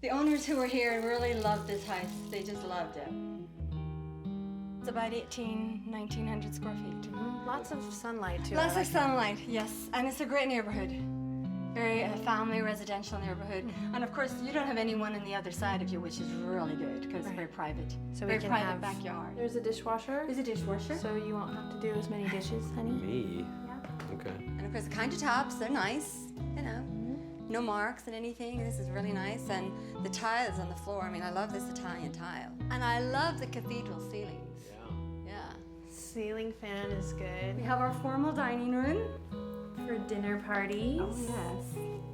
The owners who were here really loved this house. They just loved it. It's about 1900 square feet. Lots of sunlight, too. Lots of sunlight, yes. And it's a great neighborhood. Very family residential neighborhood. And of course, you don't have anyone on the other side of you, which is really good because it's very private. So very we can private have backyard. There's a dishwasher. There's a dishwasher. So you won't have to do as many dishes, honey. Me? Yeah. Okay. And of course, the countertops, they're nice, you know. No marks and anything. This is really nice. And the tiles on the floor, I mean, I love this Italian tile. And I love the cathedral ceilings. Yeah. Ceiling fan is good. We have our formal dining room. For dinner parties. Oh, yes.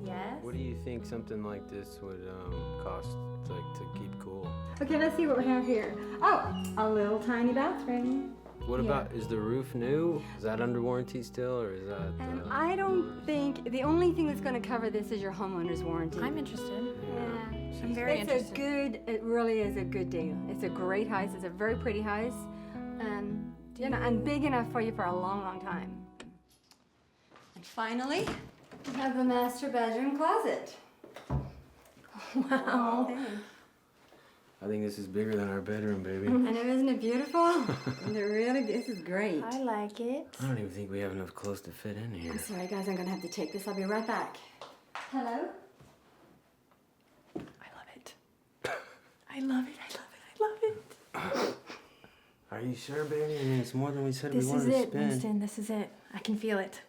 Yes. What do you think something like this would cost, like, to keep cool? Okay, let's see what we have here. Oh, a little tiny bathroom. What about, is the roof new? Is that under warranty still, or is that? I don't think, the only thing that's going to cover this is your homeowner's warranty. I'm interested. Yeah. I'm very interested. It really is a good deal. It's a great house. It's a very pretty house. You know, and big enough for you for a long, long time. And finally, we have the master bedroom closet. Wow. I think this is bigger than our bedroom, baby. I know, isn't it beautiful? This is great. I like it. I don't even think we have enough clothes to fit in here. I'm sorry, guys, I'm gonna have to take this. I'll be right back. Hello? I love it. I love it. I love it. I love it. Are you sure, baby? I mean, it's more than we said This we is wanted to it, spend. Winston. This is it. I can feel it.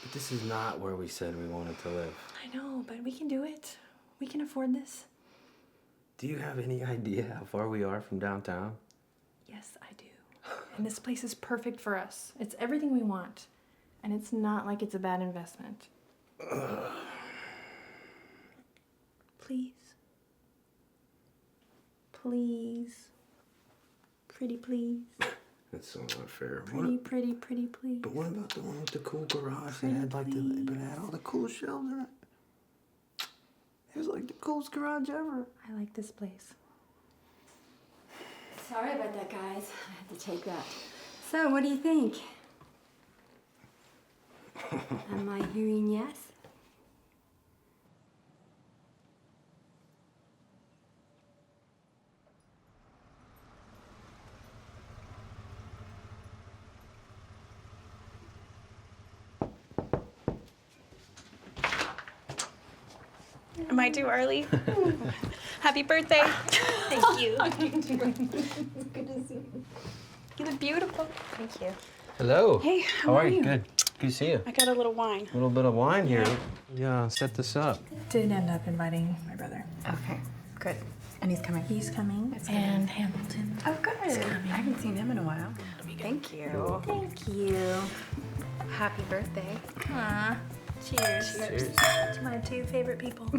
But this is not where we said we wanted to live. I know, but we can do it. We can afford this. Do you have any idea how far we are from downtown? Yes, I do. And this place is perfect for us. It's everything we want. And it's not like it's a bad investment. Please. Please. Pretty please. That's so unfair. Pretty please. But what about the one with the cool garage that had like but it had all the cool shelves in it? It was like the coolest garage ever. I like this place. Sorry about that, guys. I had to take that. So, what do you think? Am I hearing yes? Am I too early? Happy birthday. Thank you. It's good to see you. You look beautiful. Thank you. Hello. Hey, how are you? Good. Good to see you. I got a little wine. A little bit of wine here. Yeah, set this up. Did end up inviting my brother. Okay, good. And he's coming. He's coming. And Hamilton. Oh, good. I haven't seen him in a while. Thank you. Thank you. Happy birthday. Aw. Cheers. Cheers. To my two favorite people.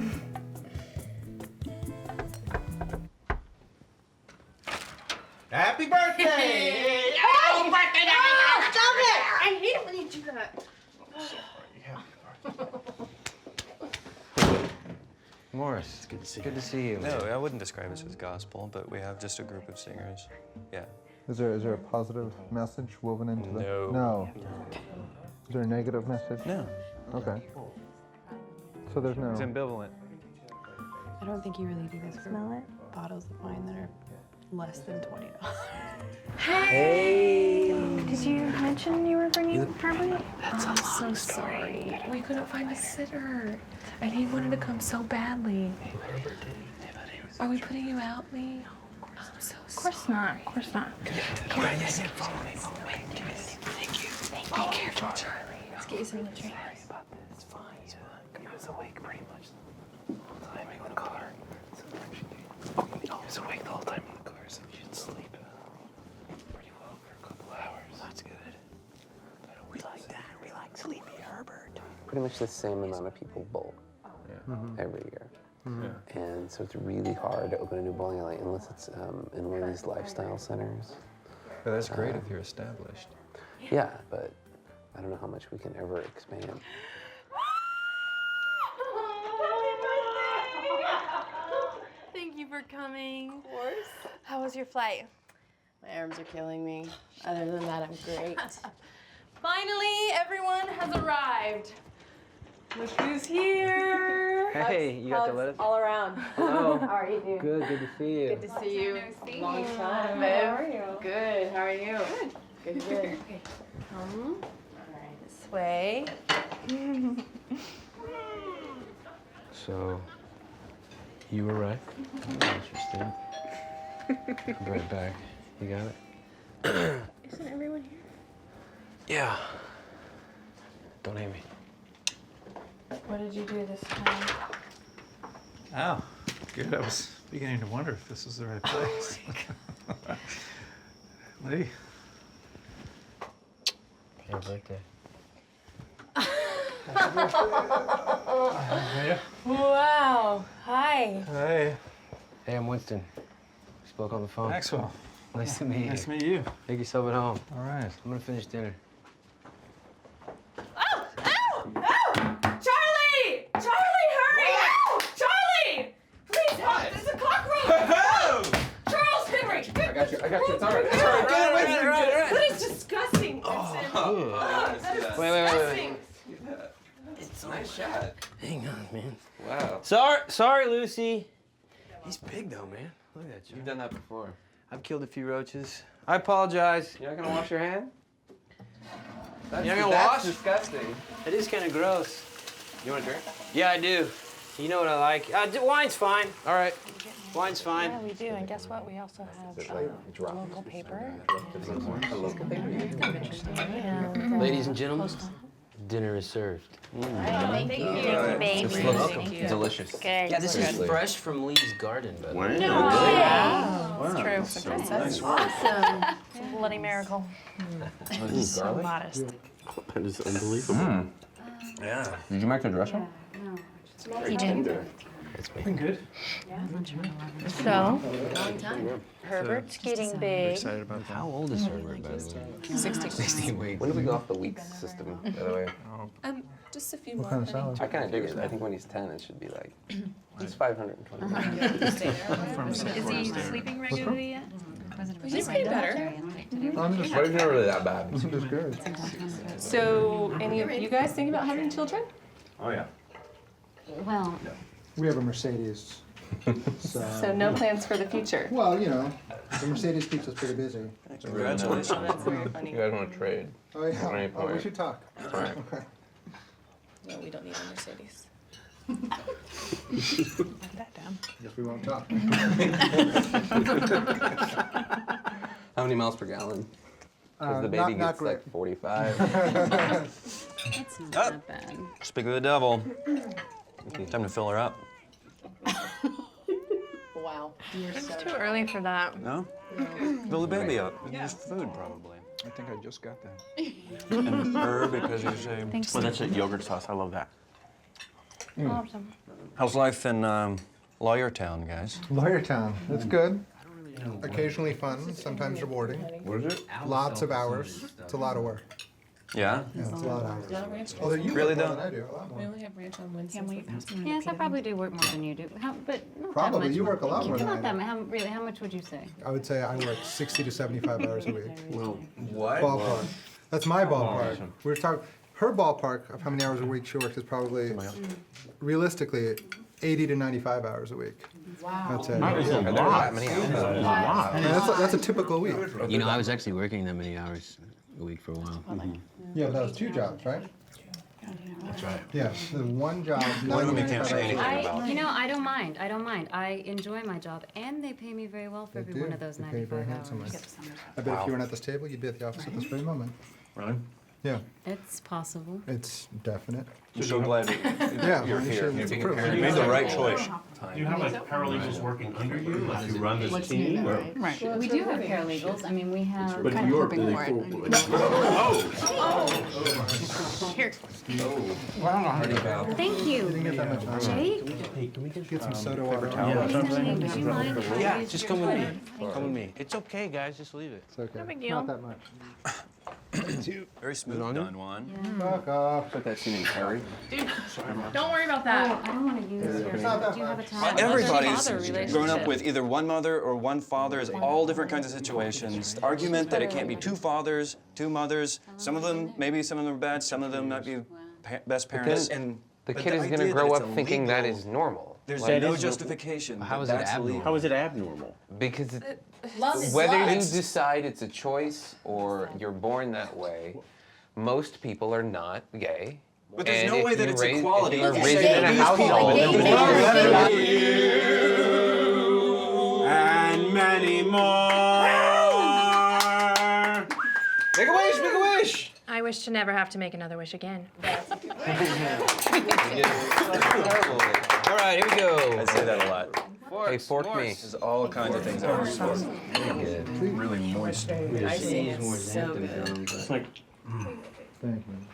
Happy birthday! Oh, birthday! Oh, stop it! I hate it when you do that. Morris, it's good to see you. No, I wouldn't describe us as gospel, but we have just a group of singers. Yeah. Is there a positive message woven into the? No. No. Is there a negative message? No. Okay. So there's no. It's ambivalent. I don't think you really do this for Smell it? bottles of wine that are less than $20. Hey! Did you mention you were bringing Harvey? That's a long story. We couldn't find a sitter, and he wanted to come so badly. Are we putting you out, Leigh? I'm so Of course not. Of course not. Follow me. Thank you. Be careful, Charlie. Let's get you some of the drink. It's fine. He was awake pretty much the whole time in the car. He was awake the whole time in the car, so you should sleep pretty well for a couple hours. That's good. We like that. We like Sleepy Herbert. Pretty much the same amount of people bowl every year. And so it's really hard to open a new bowling alley unless it's in one of these lifestyle centers. But that's great if you're established. Yeah, but I don't know how much we can ever expand. Thank you for coming. Of course. How was your flight? My arms are killing me. Other than that, I'm great. Finally, everyone has arrived. Look who's here. Hey, you got the lettuce? All around. Hello. How are you doing? Good to see you. Good to see you. Long time, babe. How are you? Good. How are you? Good. Good. Okay. All right, this way. So, you were right. Interesting. I'll be right back. You got it? Isn't everyone here? Yeah. Don't hate me. What did you do this time? Oh, good. I was beginning to wonder if this was the right place. Leigh. Happy birthday. Wow. Hi. Hey. Hey, I'm Winston. We spoke on the phone. Maxwell. Nice to meet you. Nice to meet you. Make yourself at home. All right. I'm gonna finish dinner. Oh! Ow! Ow! Charlie! Charlie, hurry! Ow! Charlie! Please help! There's a cockroach! Charles, Henry! I got you. It's all right. It's all right. That is disgusting, Vincent. That is Wait. disgusting. It's a nice shot. Hang on, man. Wow. Sorry, Lucy. He's big though, man. Look at you. You've done that before. I've killed a few roaches. I apologize. You're not gonna wash your hand? You're not gonna wash? That's disgusting. It is kind of gross. You want a drink? Yeah, I do. You know what I like. Wine's fine. All right. Wine's fine. Yeah, we do. And guess what? We also have local paper. Ladies and gentlemen, dinner is served. Thank you, babe. Welcome. Delicious. Good. Yeah, this is fresh from Lee's garden, by the way. No way. Wow. It's true. Nice work. Awesome. Bloody miracle. So modest. That is unbelievable. Yeah. Did you make the dressing? He did. That's me. Been good. So, Herbert's getting big. Excited about that. How old is Herbert, by the way? 16 weeks. When do we go off the weeks system, by the way? Just a few What more. kind of salad? I kind of dig it. I think when he's 10, it should be like, he's 520. Is he sleeping regularly yet? He's getting better. I'm just But it's not really that bad. It's just good. So, any of you guys think about having children? Oh, yeah. Well, We have a Mercedes. So no plans for the future. Well, you know, the Mercedes keeps us pretty busy. Congratulations. Oh, that's very funny. You guys want to trade? Oh, yeah. At any Oh, we point. should talk. Alright. Okay. No, we don't need a Mercedes. Write that down. Guess we won't talk. How many miles per gallon? Because the baby not gets great. like 45. it's not that bad. Speak of the devil. Time to fill her up. Wow. It's too early for that. No? Fill the baby up. Just food, probably. I think I just got that. And her, because you say... Thanks. Well, that's a yogurt sauce. I love that. Awesome. How's life in Lawyer Town, guys? Lawyer Town. It's good. Occasionally fun, sometimes rewarding. What is it? Lots of hours. It's a lot of work. Yeah? Yeah, it's a lot of hours. Ranch. Although you Really work more though? than I do, a lot We more. only have ranch on Wednesdays. Can we like that. Yes, I probably do work more than you do. But not Probably. that much. You work a lot more than Not I that do. much. Really, how much would you say? I would say I work 60 to 75 hours a week. Well, what? Ballpark. That's my ballpark. We're talking, her ballpark of how many hours a week she works is probably, realistically, 80 to 95 hours a week. Wow. That's it. Are there that many hours? Yeah, that's a typical week. You know, I was actually working that many hours a week for a while. Yeah, but that was 2 jobs, right? That's right. Yeah, there's 1 job. One of them you can't say anything I don't mind. I enjoy my job, and they pay me very well for every one of those They pay you very 95 handsomely. hours. I bet if you weren't at this table, you'd be at the office at this very moment. Really? Yeah, It's possible. it's definite. I'm so glad Yeah, you're you here. should- it's being approved. a You made the right choice. Do you have like paralegals working under you, like who run this team? Or? Right. We do have paralegals. I mean, we have. But you're Here. Thank you. Didn't get that much time. Jake? Get some soda water. Would you mind? Yeah, just come with me. Come with me. It's okay, guys. Just leave it. It's okay. No big deal. Not that much. Very smooth done, Juan. Fuck off. Put that scene in Harry. Don't worry about Oh, that. I don't want to use your. not that Do you have a much. time? Everybody's Mother-father grown up relationship. with either one mother or one father. Is all different kinds of situations. The argument that it can't be 2 fathers, 2 mothers. Some of them, maybe some of them are bad. Some of them might be best parents. And The But kid the is going idea to that grow it's up thinking that illegal- is normal. There's Like, no justification. How that is it that's abnormal? illegal. How is it abnormal? Because Love is whether love. you decide it's a choice or you're born that way, most people are not gay. But there's And no if way that you it's raise- equality. If you're If you raised say in a these household, And many more. Make a wish, make a wish! I wish to never have to make another wish again. All right, here we go. I say that a lot. Hey, fork me. There's all kinds of things I wish for. Really moist. I see it's so good. It's like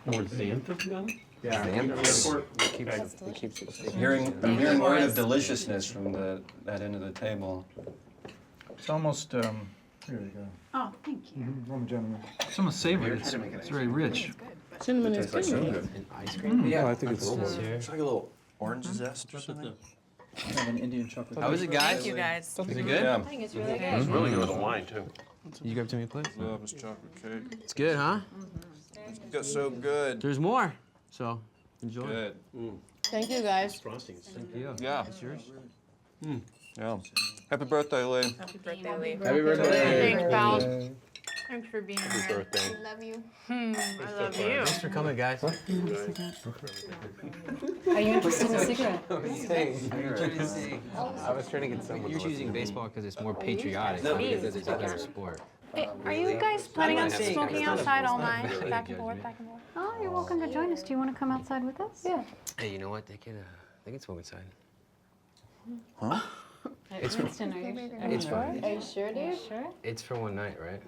more xanthan gum? Yeah. I'm hearing word of deliciousness from that end of the table. It's almost, here you go. Oh, thank you. One gentleman. It's almost savory. It's very rich. Cinnamon is good. Yeah, I think it's It's like a little orange zest or something. I have an Indian chocolate. How was it, guys? Thank you guys. Is it good? Yeah. I think it's really good. It's really good with the wine, too. You grab to me, please. Love is chocolate cake. It's good, huh? It's got so good. There's more. So, enjoy. Good. Thank you guys. Frostings. Thank you. Yeah. It's yours? Yeah. Happy birthday, Leigh. Happy birthday, Leigh. Happy birthday. Thanks, pal. Thanks for being Happy here. birthday. Love you. I love you. Thanks for coming, guys. Are you interested in a cigarette? I was trying to get someone. You're choosing baseball because it's more patriotic, not because it's a better sport. Hey, are you guys planning on smoking outside all night? Back and forth, Judgment. back and forth? Oh, you're welcome to join us. Do you want to come outside with us? Yeah. Hey, you know what? They can smoke inside. Huh? Winston, are you It's fine. Are you sure, dude? sure? It's for one night, right?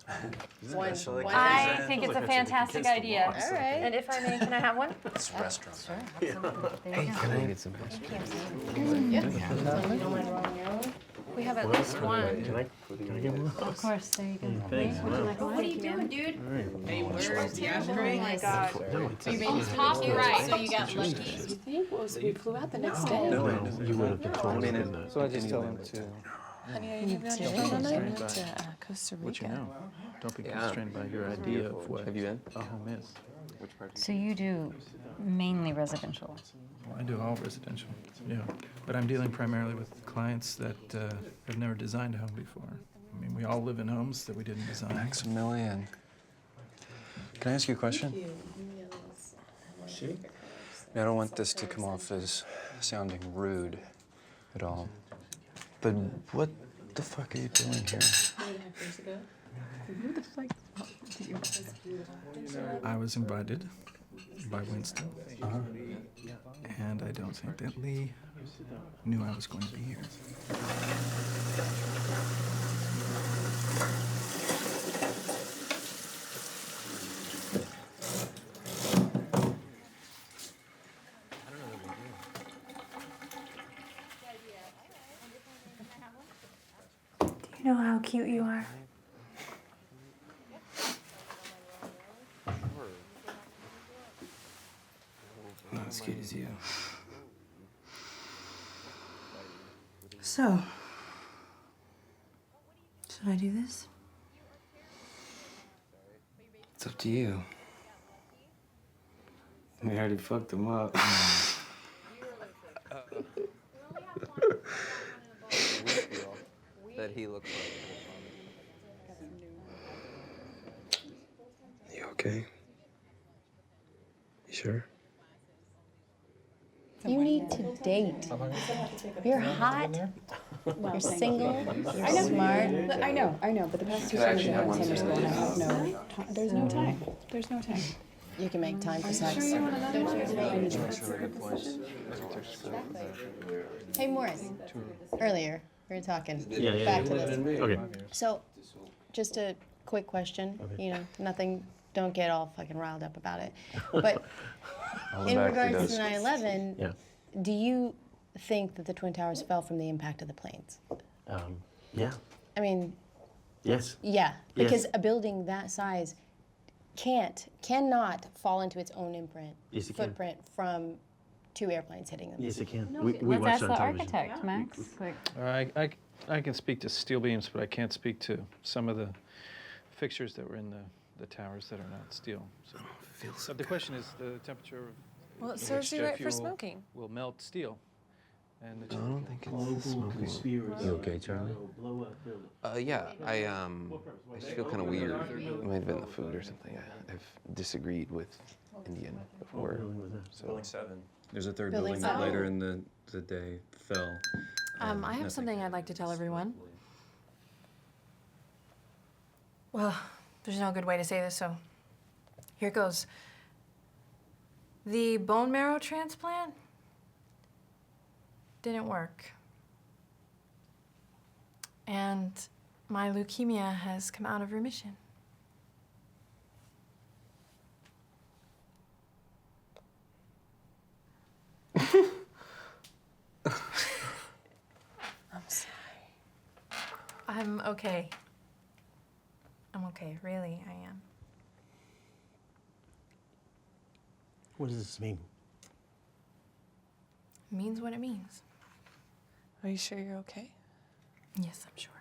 I think it's a fantastic idea. All right. And if I may, can I have one? It's a restaurant. Hey, can I get some? We have at least one. Can I get one? Of course, there you go. Thanks. Would you like What are one? you doing, dude? Hey, where's the Oh my God. You top you right, so you got lucky. You think? Well, we flew out the next day. No, you would have told me that. So I just tell him to. Honey, are you going to Costa Rica? What you know. Don't be constrained by your idea of what Have you been? a home is. So you do mainly residential? Well, I do all residential, yeah. But I'm dealing primarily with clients that have never designed a home before. I mean, we all live in homes that we didn't design. Maximilian. Can I ask you a question? I don't want this to come off as sounding rude at all. But what the fuck are you doing here? I was invited by Winston. And I don't think that Leigh knew I was going to be here. Do you know how cute you are? Not as cute as you. So, should I do this? It's up to you. We already fucked him up. That he looks like. You okay? You sure? You need to date. You're hot. You're single. You're smart. I know, but the past 2 summers I had in summer school and I have no time. There's no time. There's no time. You can make time for sex. Hey, Morris. Earlier, we were talking. Back to this. Okay. So, just a quick question. You know, nothing. Don't get all fucking riled up about it. But in regards to 9/11, Yeah. do you think that the Twin Towers fell from the impact of the planes? Yeah. I mean, Yes. yeah, because Yes. a building that size cannot fall into its own Yes, it can. footprint from 2 airplanes hitting them. Yes, it can. No, We let's watched ask it the on television. architect, Max. Like, I can speak to steel beams, but I can't speak to some of the fixtures that were in the towers that are not steel. So, but the question is the temperature Well, it serves you right for smoking. Will melt steel. And I don't think it's smoking. You okay, Charlie? Yeah, I just feel kind of weird. It might have been the food or something. I've disagreed with Indian before. So. Building 7. There's a third building that later in the day fell. I have something I'd like to tell everyone. Well, there's no good way to say this, so here it goes. The bone marrow transplant didn't work. And my leukemia has come out of remission. I'm sorry. I'm okay. I'm okay, really, I am. What does this mean? It means what it means. Are you sure you're okay? Yes, I'm sure.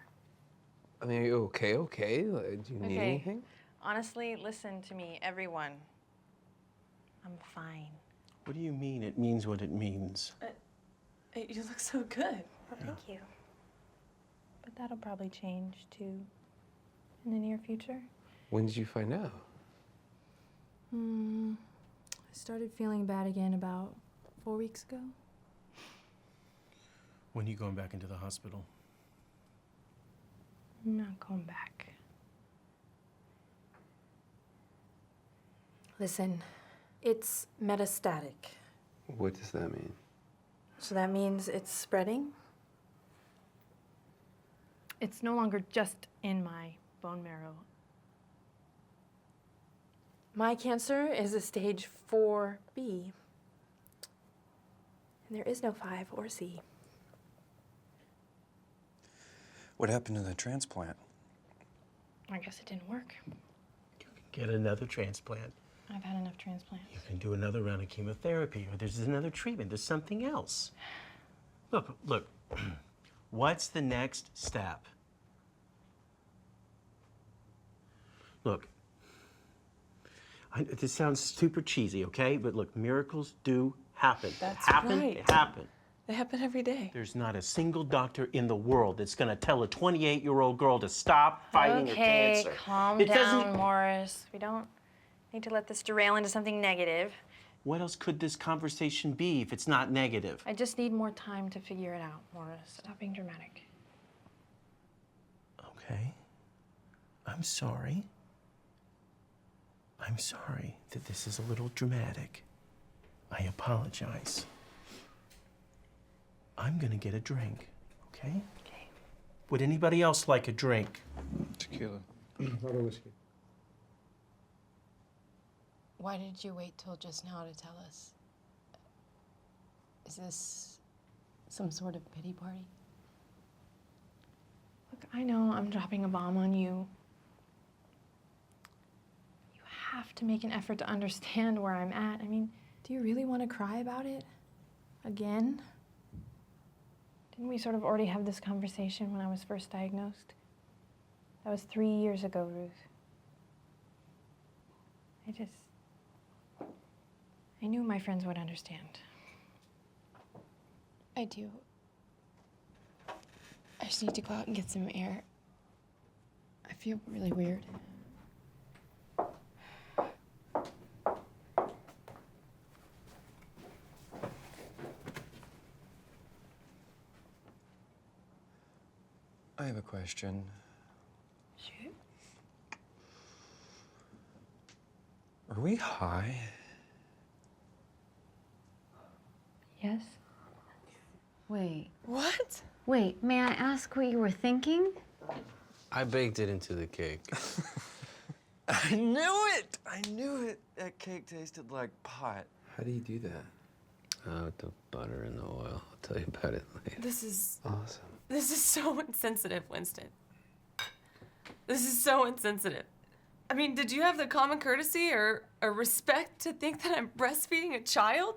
I mean, are you okay? Okay? Like, do you need anything? Honestly, listen to me, everyone. I'm fine. What do you mean it means what it means? You look so good. Well, thank you. But that'll probably change, too, in the near future. When did you find out? I started feeling bad again about 4 weeks ago. When are you going back into the hospital? I'm not going back. Listen, it's metastatic. What does that mean? So that means it's spreading? It's no longer just in my bone marrow. My cancer is a stage 4B. And there is no 5 or C. What happened to the transplant? I guess it didn't work. Get another transplant. I've had enough transplants. You can do another round of chemotherapy, or there's another treatment. There's something else. Look. What's the next step? Look, this sounds super cheesy, okay? But look, miracles do happen. That's They happen. right. They happen. They happen every day. There's not a single doctor in the world that's gonna tell a 28-year-old girl to stop fighting her cancer. Okay, calm down, Morris. We don't need to let this derail into something negative. What else could this conversation be if it's not negative? I just need more time to figure it out, Morris. Stop being dramatic. Okay. I'm sorry. I'm sorry that this is a little dramatic. I apologize. I'm gonna get a drink, okay? Okay. Would anybody else like a drink? Tequila. Not a whiskey. Why did you wait till just now to tell us? Is this some sort of pity party? Look, I know I'm dropping a bomb on you. You have to make an effort to understand where I'm at. I mean, do you really want to cry about it? Again? Didn't we sort of already have this conversation when I was first diagnosed? That was 3 years ago, Ruth. I knew my friends would understand. I do. I just need to go out and get some air. I feel really weird. I have a question. Shoot. Are we high? Yes? Wait. What? Wait, may I ask what you were thinking? I baked it into the cake. I knew it! I knew it! That cake tasted like pot. How do you do that? With the butter and the oil. I'll tell you about it later. This is Awesome. This is so insensitive, Winston. This is so insensitive. I mean, did you have the common courtesy or respect to think that I'm breastfeeding a child?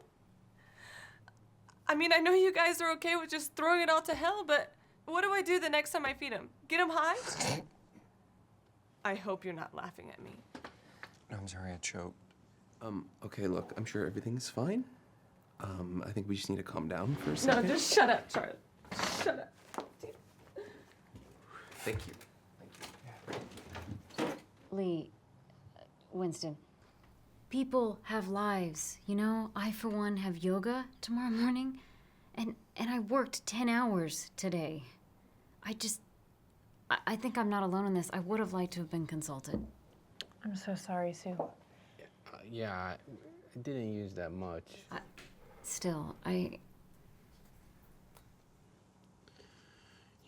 I mean, I know you guys are okay with just throwing it all to hell, but what do I do the next time I feed him? Get him high? I hope you're not laughing at me. I'm sorry, I choked. Okay, look, I'm sure everything's fine. I think we just need to calm down for a No, second. just shut up, Charlie. Shut up. Thank you. Leigh, Winston, people have lives, you know? I, for one, have yoga tomorrow morning, and I worked 10 hours today. I think I'm not alone in this. I would have liked to have been consulted. I'm so sorry, Sue. Yeah, I didn't use that much. Still, You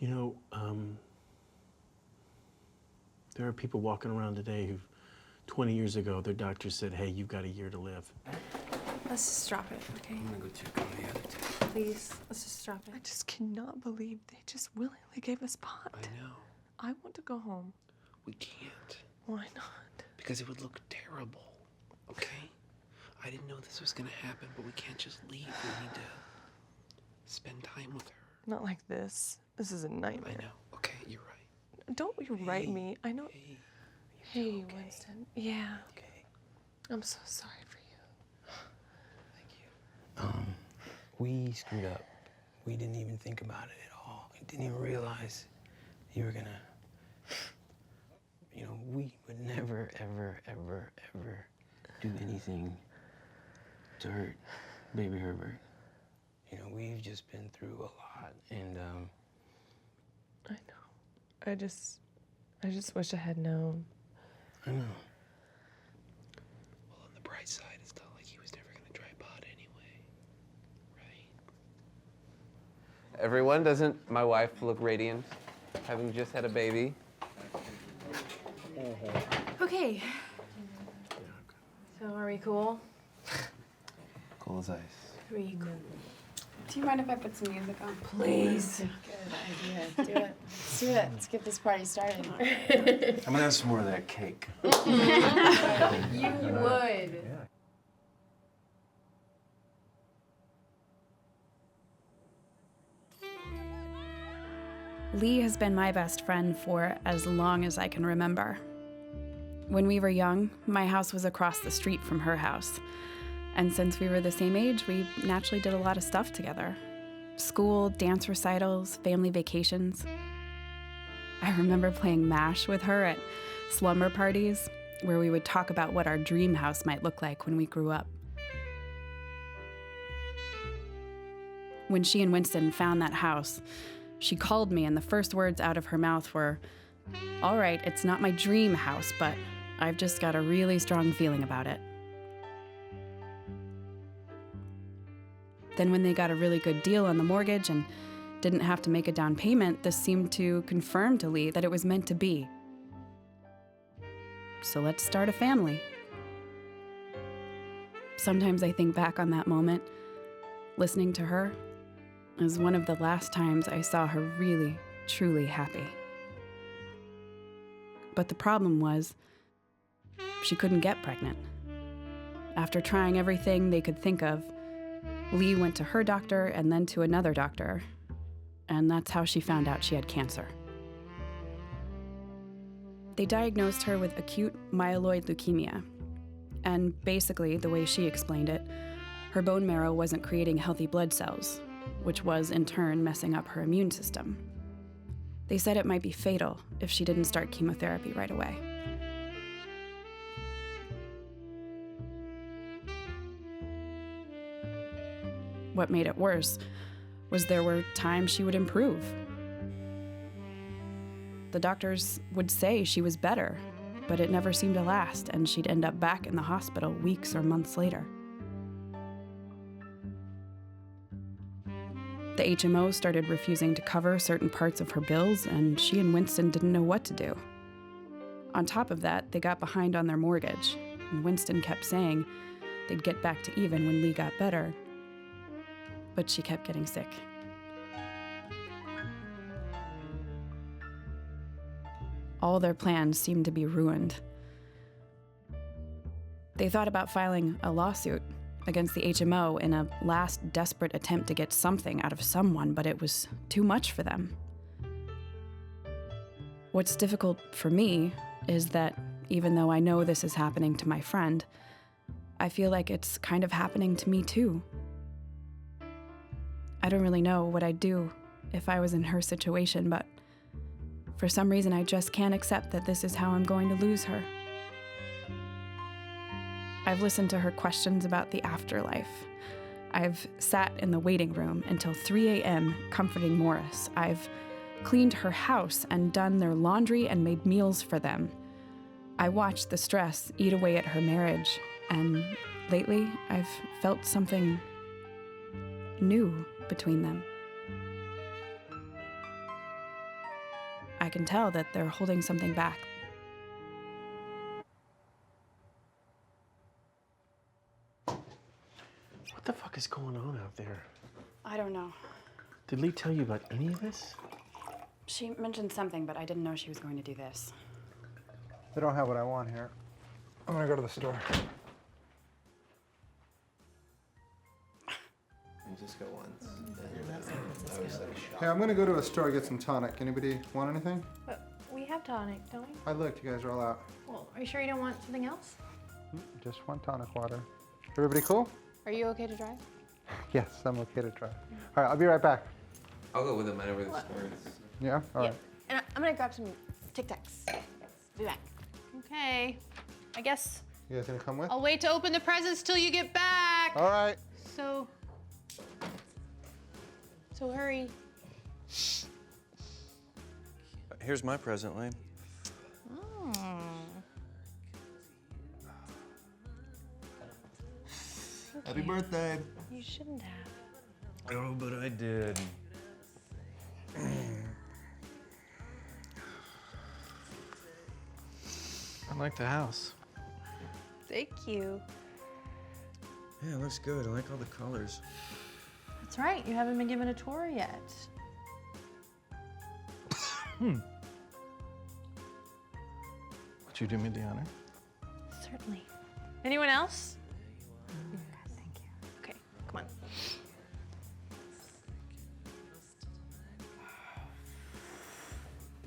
know, there are people walking around today who 20 years ago, their doctor said, hey, you've got a year to live. Let's just drop it, okay? I'm gonna go check on the other two. Please, let's just drop it. I just cannot believe they just willingly gave us pot. I know. I want to go home. We can't. Why not? Because it would look terrible. Okay? I didn't know this was gonna happen, but we can't just leave. We need to spend time with her. Not like this. This is a nightmare. I know. Okay, you're right. Don't you write me. I know. Hey, okay? Winston. Yeah. Okay. I'm so sorry for you. We screwed up. We didn't even think about it at all. We didn't even realize you were gonna, we would never, ever, ever, ever do anything to hurt baby Herbert. We've just been through a lot, and I know. I just wish I had known. I know. Well, on the bright side, it's not like he was never gonna try pot anyway, right? Everyone, doesn't my wife look radiant, having just had a baby? Okay. So are we cool? Cool as ice. Are we cool? Do you mind if I put some music on? Please. Good idea. Do it. Let's do it. Let's get this party started. I'm gonna have some more of that cake. You would. Leigh has been my best friend for as long as I can remember. When we were young, my house was across the street from her house. And since we were the same age, we naturally did a lot of stuff together. School, dance recitals, family vacations. I remember playing MASH with her at slumber parties, where we would talk about what our dream house might look like when we grew up. When she and Winston found that house, she called me, and the first words out of her mouth were, "All right, it's not my dream house, but I've just got a really strong feeling about it." Then when they got a really good deal on the mortgage and didn't have to make a down payment, this seemed to confirm to Leigh that it was meant to be. So let's start a family. Sometimes I think back on that moment, listening to her, as one of the last times I saw her really, truly happy. But the problem was, she couldn't get pregnant. After trying everything they could think of, Leigh went to her doctor and then to another doctor, and that's how she found out she had cancer. They diagnosed her with acute myeloid leukemia, and basically, the way she explained it, her bone marrow wasn't creating healthy blood cells, which was in turn messing up her immune system. They said it might be fatal if she didn't start chemotherapy right away. What made it worse was there were times she would improve. The doctors would say she was better, but it never seemed to last, and she'd end up back in the hospital weeks or months later. The HMO started refusing to cover certain parts of her bills, and she and Winston didn't know what to do. On top of that, they got behind on their mortgage, and Winston kept saying they'd get back to even when Leigh got better, but she kept getting sick. All their plans seemed to be ruined. They thought about filing a lawsuit against the HMO in a last desperate attempt to get something out of someone, but it was too much for them. What's difficult for me is that even though I know this is happening to my friend, I feel like it's kind of happening to me too. I don't really know what I'd do if I was in her situation, but for some reason I just can't accept that this is how I'm going to lose her. I've listened to her questions about the afterlife. I've sat in the waiting room until 3 a.m. comforting Morris. I've cleaned her house and done their laundry and made meals for them. I watched the stress eat away at her marriage, and lately I've felt something new between them. I can tell that they're holding something back. What the fuck is going on out there? I don't know. Did Leigh tell you about any of this? She mentioned something, but I didn't know she was going to do this. They don't have what I want here. I'm gonna go to the store. You just go once. Hey, I'm gonna go to a store, get some tonic. Anybody want anything? But we have tonic, don't we? I looked, you guys are all out. Well, are you sure you don't want something else? Just one tonic water. Everybody cool? Are you okay to drive? Yes, I'm okay to try. All right, I'll be right back. I'll go with him whenever the store is. Yeah? All right. And I'm gonna grab some Tic Tacs. Be back. Okay. I guess You guys gonna come with? I'll wait to open the presents till you get back. All right. So hurry. Here's my present, Leigh. Oh. Happy birthday. You shouldn't have. Oh, but I did. I like the house. Thank you. Yeah, it looks good. I like all the colors. That's right. You haven't been given a tour yet. Would you do me the honor? Certainly. Anyone else? Thank you. Okay, come on.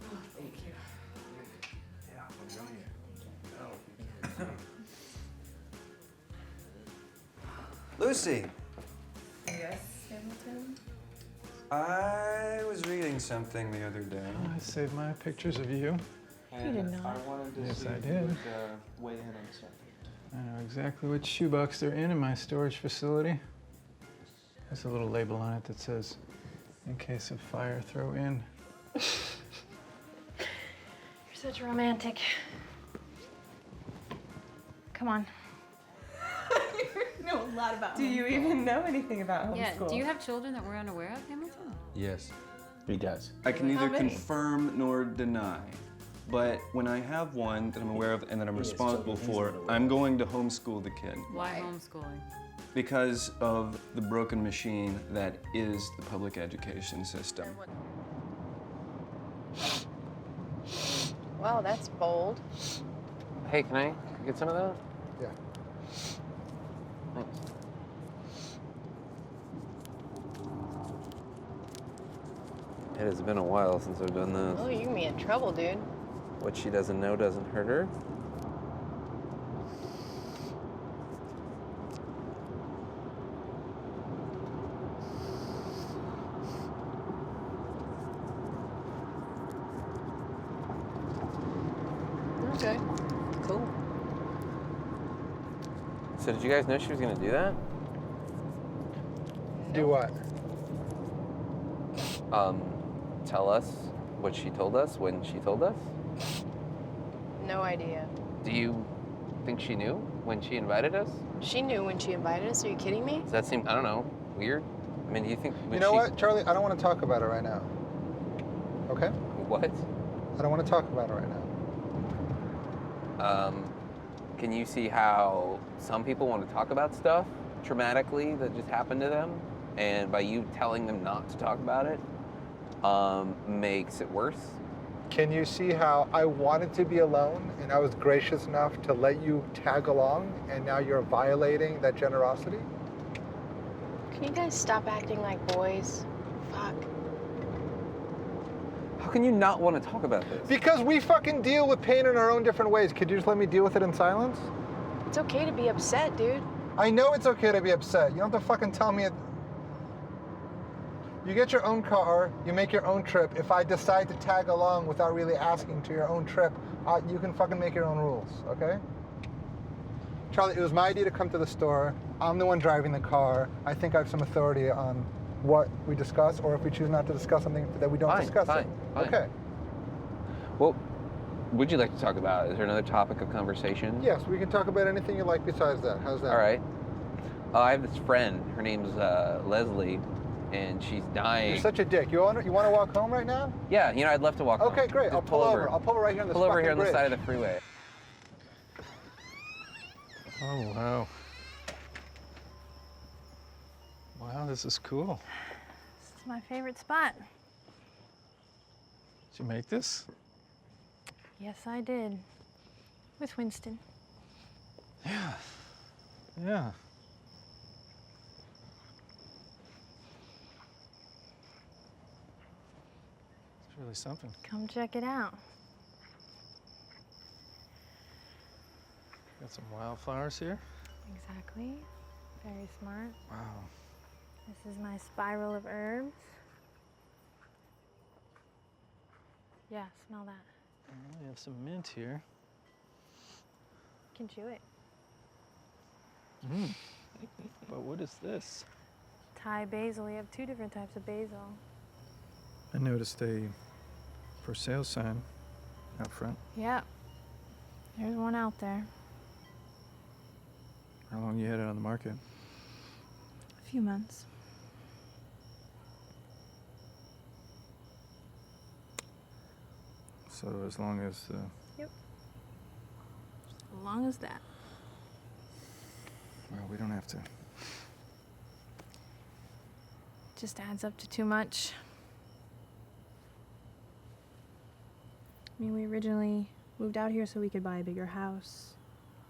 Oh, thank you. Yeah, I'm going here. Lucy, Yes, Hamilton? I was reading something the other day. I saved my pictures of you. You did not. I wanted to Yes, see I if did. you would weigh in on something. I know exactly which shoebox they're in my storage facility. There's a little label on it that says, "In case of fire, throw in." You're such a romantic. Come on. You know a lot about Do you even know anything about homeschool? Yeah, do you have children that we're unaware of, Hamilton? Yes. He does. I can How neither many? confirm nor deny. But when I have one that I'm aware of and that I'm responsible for, I'm going to homeschool the kid. Why homeschooling? Because of the broken machine that is the public education system. Wow, that's bold. Hey, can I get some of that? Yeah. Thanks. It has been a while since I've done this. Oh, you can be in trouble, dude. What she doesn't know doesn't hurt her. Okay. Cool. So did you guys know she was gonna do that? Do what? Tell us what she told us when she told us? No idea. Do you think she knew when she invited us? She knew when she invited us. Are you kidding me? Does that seem, I don't know, weird? I mean, do you think when You know she... what, Charlie? I don't want to talk about it right now. Okay? What? I don't want to talk about it right now. Can you see how some people want to talk about stuff traumatically that just happened to them? And by you telling them not to talk about it, makes it worse? Can you see how I wanted to be alone and I was gracious enough to let you tag along and now you're violating that generosity? Can you guys stop acting like boys? Fuck. How can you not want to talk about this? Because we fucking deal with pain in our own different ways. Could you just let me deal with it in silence? It's okay to be upset, dude. I know it's okay to be upset. You don't have to fucking tell me it. You get your own car, you make your own trip. If I decide to tag along without really asking to your own trip, you can fucking make your own rules, okay? Charlie, it was my idea to come to the store. I'm the one driving the car. I think I have some authority on what we discuss, or if we choose not to discuss something, that we don't discuss it. Fine. Okay. Well, would you like to talk about? Is there another topic of conversation? Yes, we can talk about anything you like besides that. How's that? All right. I have this friend. Her name's Leslie, and she's dying. You're such a dick. You want to walk home right now? Yeah, you know, I'd love to walk home. Okay, great. Just I'll pull over. I'll pull over right here on this Pull over fucking here on the bridge. side of the freeway. Oh, wow. Wow, this is cool. This is my favorite spot. Did you make this? Yes, I did. With Winston. Yeah. Yeah. It's really something. Come check it out. Got some wildflowers here. Exactly. Very smart. Wow. This is my spiral of herbs. Yeah, smell that. Oh, we have some mint here. You can chew it. Mm. But what is this? Thai basil. We have 2 different types of basil. I noticed a for sale sign out front. Yeah. There's one out there. How long you had it on the market? A few months. So as long as Yep. As long as that. well, we don't have to. Just adds up to too much. I mean, we originally moved out here so we could buy a bigger house,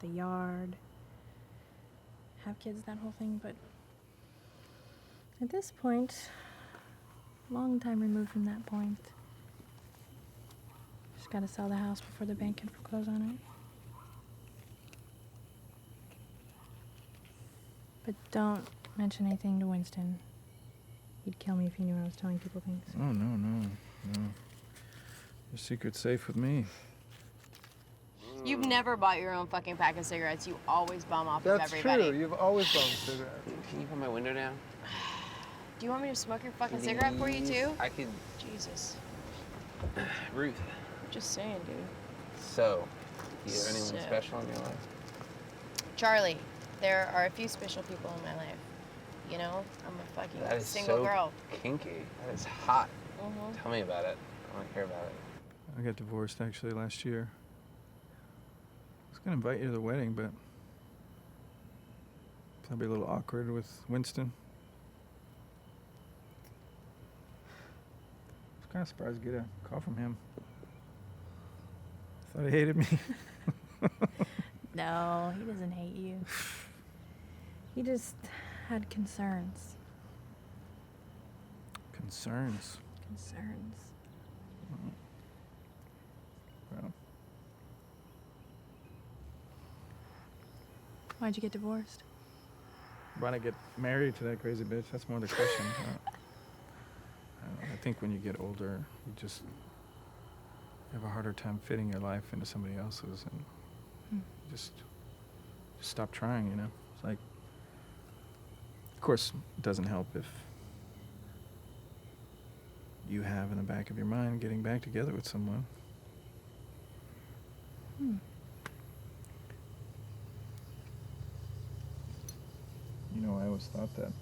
the yard, have kids, that whole thing, but at this point, long time removed from that point. Just gotta sell the house before the bank can foreclose on it. But don't mention anything to Winston. He'd kill me if he knew I was telling people things. Oh, no. Your secret's safe with me. You've never bought your own fucking pack of cigarettes. You always bum off of That's everybody. true. You've always bummed cigarettes. Can you put my window down? Do you want me to smoke your fucking cigarette for you too? I could. Jesus. Ruth. Just saying, dude. So, do you have anyone So- special in your life? Charlie, there are a few special people in my life. You know, I'm a fucking That is single so girl. kinky. That is hot. Mhm. Tell me about it. I want to hear about it. I got divorced actually last year. I was gonna invite you to the wedding, but probably a little awkward with Winston. I was kind of surprised to get a call from him. Thought he hated me. No, he doesn't hate you. He just had concerns. Concerns. Concerns. Well, Why'd you get divorced? why'd I get married to that crazy bitch? That's more the question. I think when you get older, you just have a harder time fitting your life into somebody else's, and just stop trying, you know? It's like, of course, it doesn't help if you have in the back of your mind getting back together with someone. You know, I always thought that.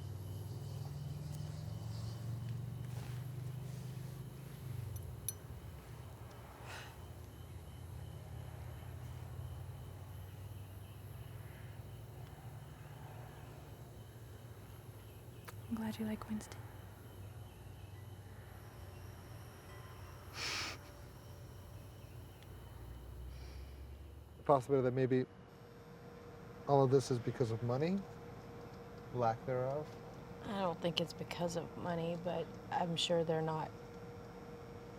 I'm glad you like Winston. The possibility that maybe all of this is because of money, lack thereof. I don't think it's because of money, but I'm sure they're not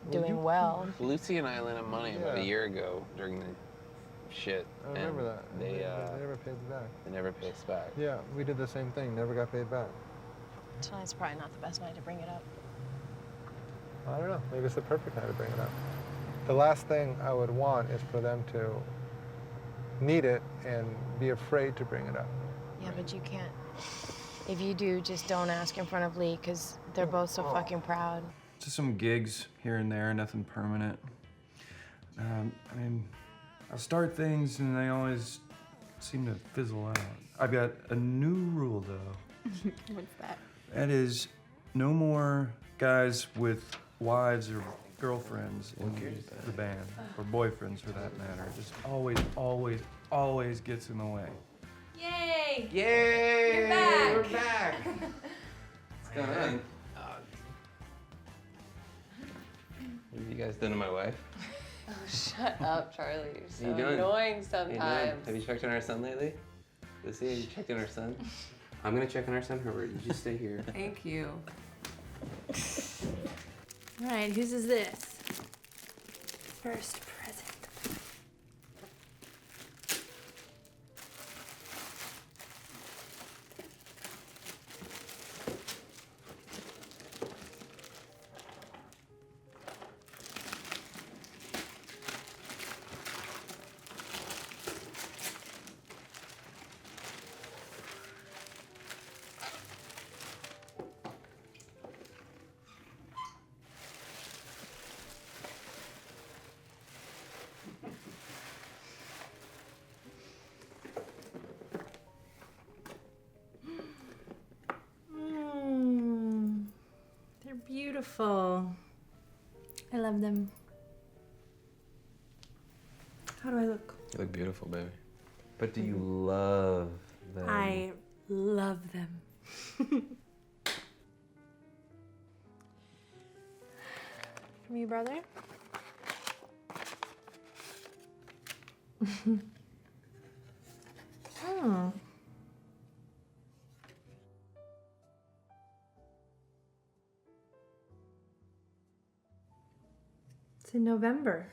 Well, doing well. Lucy and I lent him money about a year ago during the shit. I remember and that. They never paid us back. They never paid us back. Yeah, we did the same thing. Never got paid back. Tonight's probably not the best night to bring it up. I don't know. Maybe it's the perfect time to bring it up. The last thing I would want is for them to need it and be afraid to bring it up. Yeah, but you can't. If you do, just don't ask in front of Leigh, because they're both so fucking proud. Just some gigs here and there, nothing permanent. I mean, I'll start things and they always seem to fizzle out. I've got a new rule though. What's that? That is, no more guys with wives or girlfriends in the band, or boyfriends for that matter. It just always gets in the way. Yay! Yay! You're back! We're back! What's going on? What have you guys done to my wife? Oh, shut up, Charlie. You're so How you doing? annoying How you sometimes. doing? Have you checked on our son lately? Lucy, have you checked on our son? I'm gonna check on our son, Herbert. You just stay here. Thank you. All right, whose is this? First present. They're beautiful. I love them. How do I look? You look beautiful, baby. But do you love them? I love them. From you, brother? Oh. It's in November.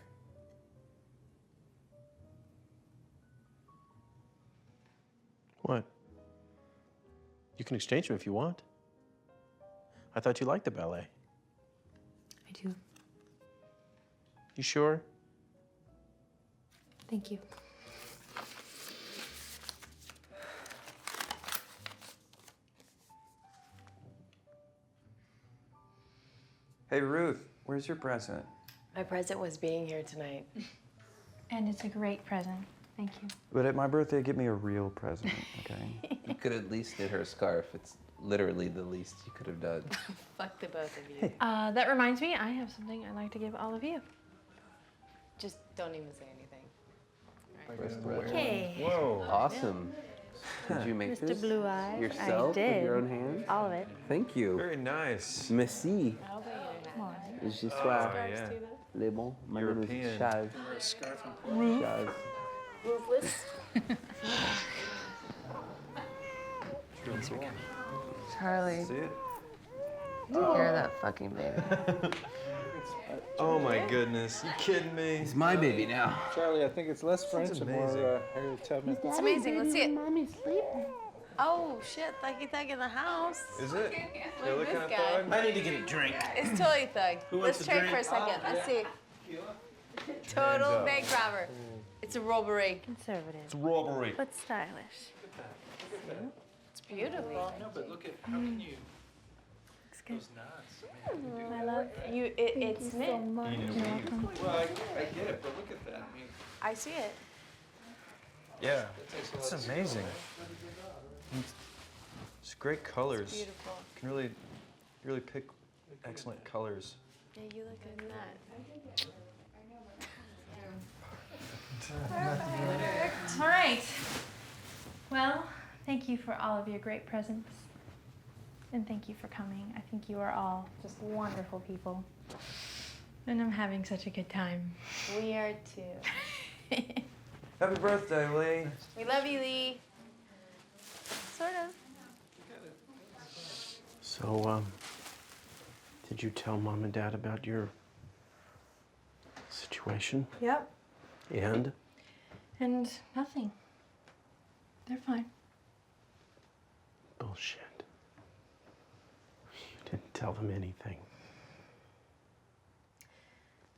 What? You can exchange them if you want. I thought you liked the ballet. I do. You sure? Thank you. Hey, Ruth, where's your present? My present was being here tonight. And it's a great present. Thank you. But at my birthday, give me a real present, okay? You could at least knit her a scarf. It's literally the least you could have done. Fuck the both of you. That reminds me, I have something I'd like to give all of you. Just don't even say anything. Okay. Whoa. Awesome. Did you make Mr. this Blue Eye, yourself I did. with your own hands? All of it. Thank you. Very nice. Merci. Je suis yeah. Les bons. My name is European. Chaz. Wear a scarf Chaz. Ruthless. Charlie. See it? Take care of that fucking baby. Oh my goodness, you kidding me? It's my baby now. Charlie, I think it's less French and more Harriet Tubman. It's amazing. Let's see it. Mommy's sleeping. Oh shit, Thuggy Thug in the house. Is it? Look You're at looking this at guy. Thug? I need to get a drink. It's totally Thug. Who wants Let's a try it drink? for a second. Let's see. Total bank robber. It's a robbery. Conservative. It's robbery. But stylish. It's beautiful. No, but look at, how can you? Looks good. Those knots. I love you. It's knit. Well, I get it, but look at that. I mean, I see it. Yeah, it's amazing. It's great colors. It's beautiful. You can really pick excellent colors. Yeah, you look good in that. All right. Well, thank you for all of your great presents. And thank you for coming. I think you are all just wonderful people. And I'm having such a good time. We are too. Happy birthday, Leigh. We love you, Leigh. Sort of. So, did you tell Mom and Dad about your situation? Yep. And? And nothing. They're fine. Bullshit. You didn't tell them anything.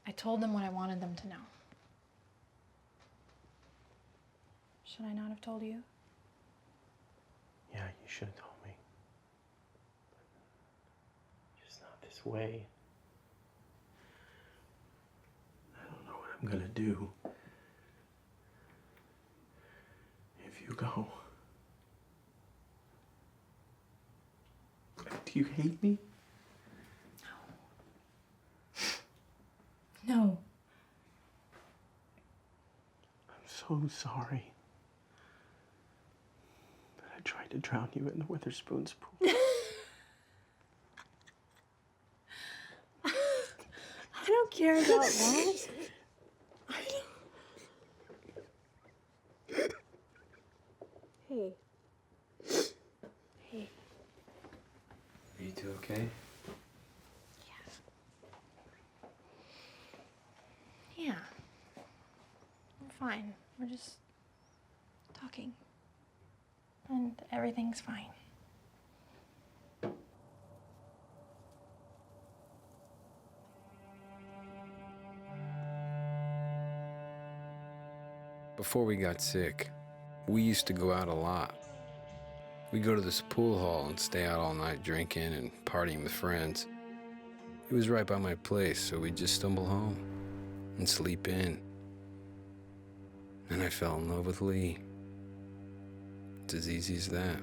I told them what I wanted them to know. Should I not have told you? Yeah, you should have told me. Just not this way. I don't know what I'm gonna do if you go. Do you hate me? No. I'm so sorry that I tried to drown you in the Witherspoon's pool. I don't care about that. Hey. Hey. Are you two okay? Yeah. We're fine. We're just talking. And everything's fine. Before we got sick, we used to go out a lot. We'd go to this pool hall and stay out all night drinking and partying with friends. It was right by my place, so we'd just stumble home and sleep in. And I fell in love with Leigh. It's as easy as that.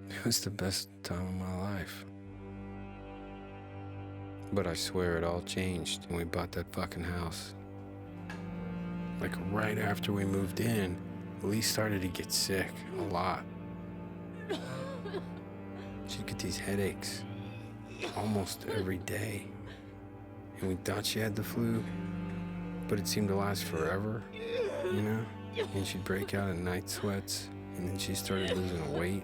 It was the best time of my life. But I swear it all changed when we bought that fucking house. Like right after we moved in, Leigh started to get sick a lot. She'd get these headaches almost every day. And we thought she had the flu, but it seemed to last forever, you know? And she'd break out in night sweats, and then she started losing weight.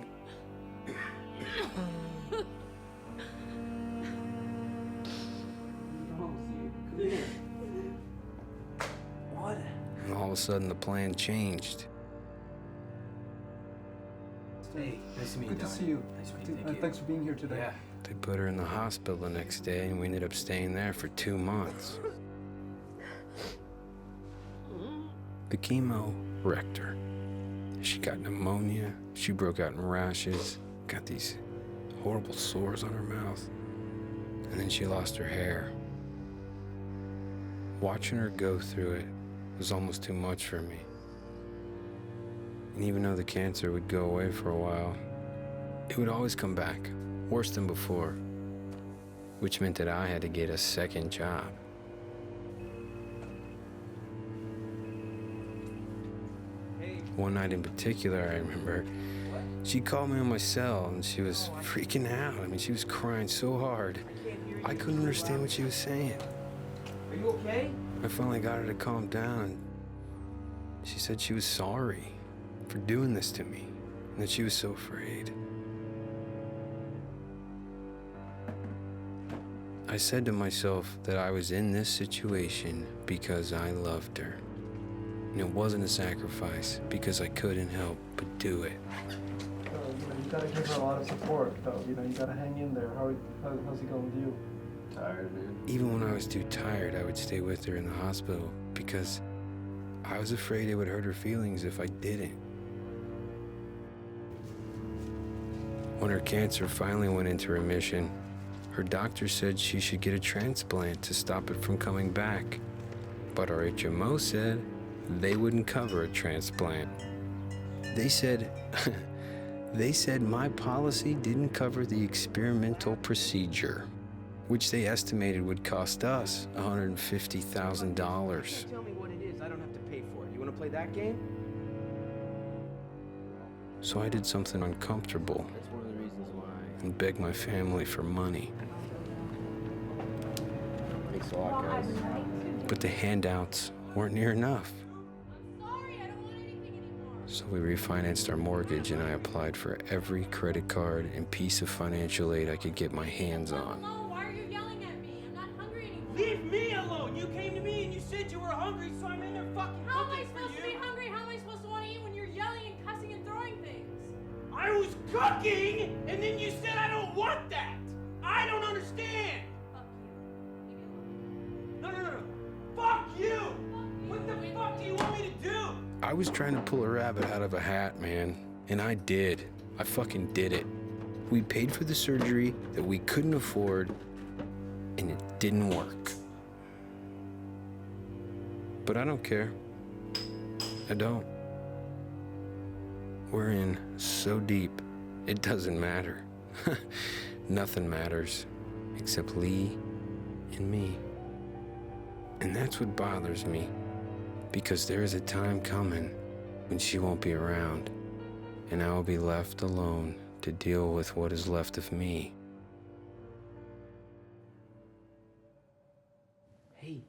What? And all of a sudden the plan changed. Hey, nice to meet you. Good to see you. Nice to meet you. Thank you. Thanks for being here today. Yeah. They put her in the hospital the next day, and we ended up staying there for 2 months. The chemo wrecked her. She got pneumonia, she broke out in rashes, got these horrible sores on her mouth, and then she lost her hair. Watching her go through it was almost too much for me. And even though the cancer would go away for a while, it would always come back, worse than before, which meant that I had to get a second job. One night in particular, I remember, she called me on my cell and she was freaking out. I mean, she was crying so hard. I couldn't understand what she was saying. Are you okay? I finally got her to calm down, and she said she was sorry for doing this to me, and that she was so afraid. I said to myself that I was in this situation because I loved her. And it wasn't a sacrifice because I couldn't help but do it. You gotta give her a lot of support, though. You gotta hang in there. How's it going with you? Tired, man. Even when I was too tired, I would stay with her in the hospital because I was afraid it would hurt her feelings if I didn't. When her cancer finally went into remission, her doctor said she should get a transplant to stop it from coming back. But our HMO said they wouldn't cover a transplant. They said my policy didn't cover the experimental procedure, which they estimated would cost us $150,000. Tell me what it is. I don't have to pay for it. You want to play that game? So I did something uncomfortable That's one of the reasons why. and begged my family for money. Thanks a lot, guys. But the handouts weren't near enough. So we refinanced our mortgage, and I applied for every credit card and piece of financial aid I could get my hands on. Why are you yelling at me? I'm not hungry anymore. Leave me alone! You came to me and you said you were hungry, so I made her fucking How am I cookies for supposed to be you. hungry cooking, and then you said I don't want that. I don't understand. No. Fuck you. What the fuck do you want me to do? I was trying to pull a rabbit out of a hat, man. And I did. I fucking did it. We paid for the surgery that we couldn't afford, and it didn't work. But I don't care. I don't. We're in so deep, it doesn't matter. Nothing matters except Leigh and me. And that's what bothers me, because there is a time coming when she won't be around, and I will be left alone to deal with what is left of me. Hey.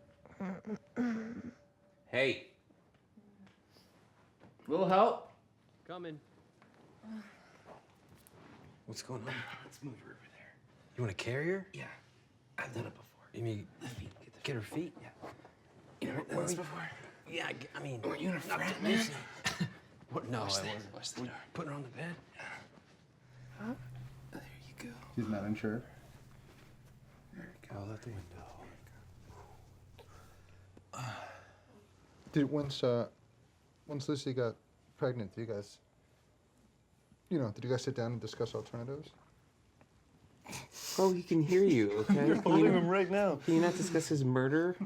Hey. Little help? Coming. What's going on? Let's move her over there. You want a carrier? Yeah. I've done it before. You mean get her feet? Yeah. You never done this before? Yeah, I mean, Were you in a not frat, to man? loosen it. What? No, I wasn't. Watch the door. Putting her on the bed? Huh? There you go. She's not unsure. There you go. Out the window. Did once Lucy got pregnant, did you guys sit down and discuss alternatives? Oh, he can hear you, okay? You're holding him right now. Can you not discuss his murder?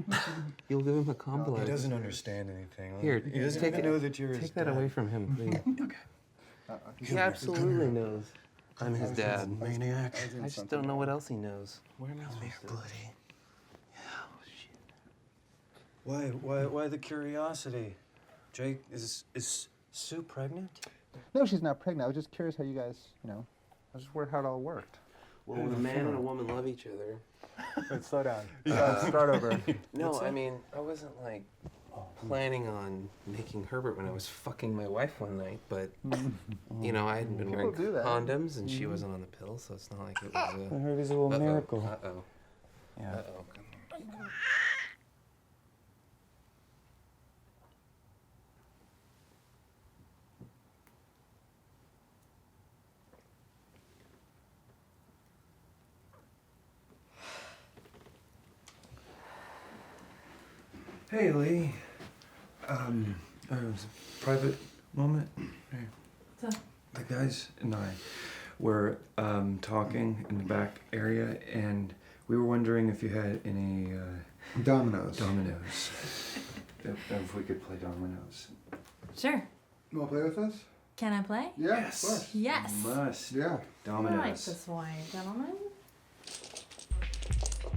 You'll give him a complex. He doesn't understand anything. Here, he doesn't take even know that you're his Take that dad. away from him, please. Okay. He absolutely knows I'm his I was dad. a maniac. I just don't know what else he knows. Where am I supposed to? Bloody. Why the curiosity? Jake, is Sue pregnant? No, she's not pregnant. I was just curious how you guys, I was just worried how it all worked. Well, when a man and a woman love each other. Wait, slow down. Start over. No, I mean, I wasn't like planning on making Herbert when I was fucking my wife one night, but I hadn't been wearing People do that. condoms and she wasn't on the pill, so it's not like it was a. I heard it's a little miracle. Uh-oh. Yeah. Uh-oh. Hey, Leigh. It was a private moment. Hey. What's up? The guys and I were talking in the back area, and we were wondering if you had any Dominoes. Dominoes. If we could play dominoes. Sure. You want to play with us? Can I play? Yeah, of course. Yes. Must. Yeah. Dominoes. Right this way, gentlemen.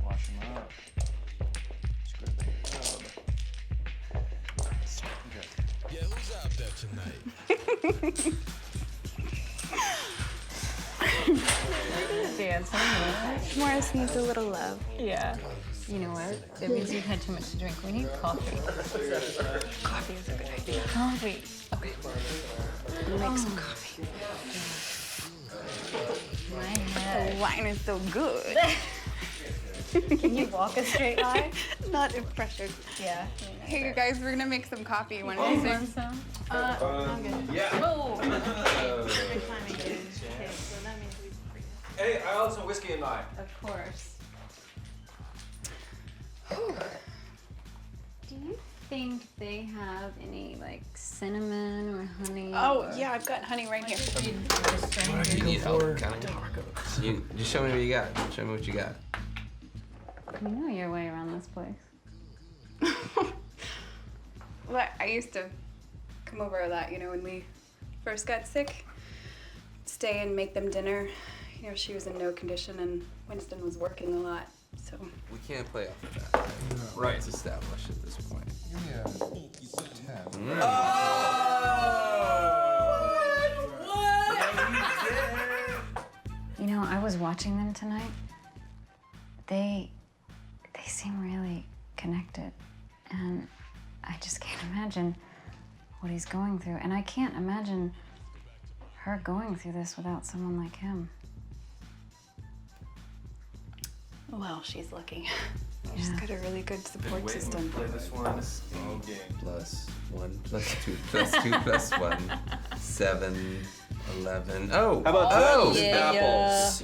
Wash them up. Screw them up. Yeah, who's out there tonight? Morris needs a little love. Yeah. You know what? It means you've had too much to drink. We need coffee. Coffee is a good idea. Coffee. Okay. Make some coffee. My head. The wine is so good. Can you walk a straight line? Not if pressured. Yeah. Hey, you guys, we're gonna make some coffee. You want to Want mix? some? I'm good. Yeah. Oh! Good timing, dude. Okay, so that means we. Hey, I also whiskey and lime. Of course. Do you think they have any cinnamon or honey? Oh, or... yeah, I've got honey right here. You need help counting tacos. You just show me what you got. Show me what you got. You know your way around this place. Well, I used to come over a lot, when we first got sick. Stay and make them dinner. She was in no condition and Winston was working a lot, so. We can't play off of that. Right. It's established at this point. Give me a 10. I was watching them tonight. They seem really connected. And I just can't imagine what he's going through. And I can't imagine her going through this without someone like him. Well, she's lucky. She's got a really good support system. Play this one. 8 plus 1 plus 2 plus 2 plus 1. 7. 11. Oh! How about oh! apples?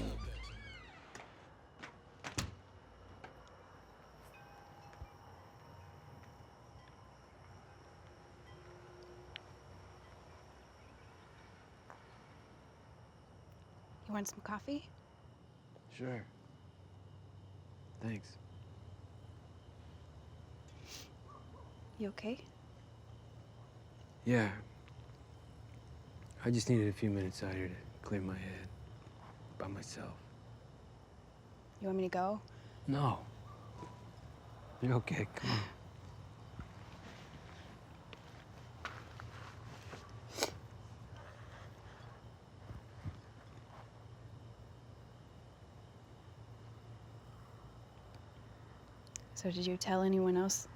You want some coffee? Sure. Thanks. You okay? Yeah. I just needed a few minutes out here to clear my head. By myself. You want me to go? No. You're okay, come on. So did you tell anyone else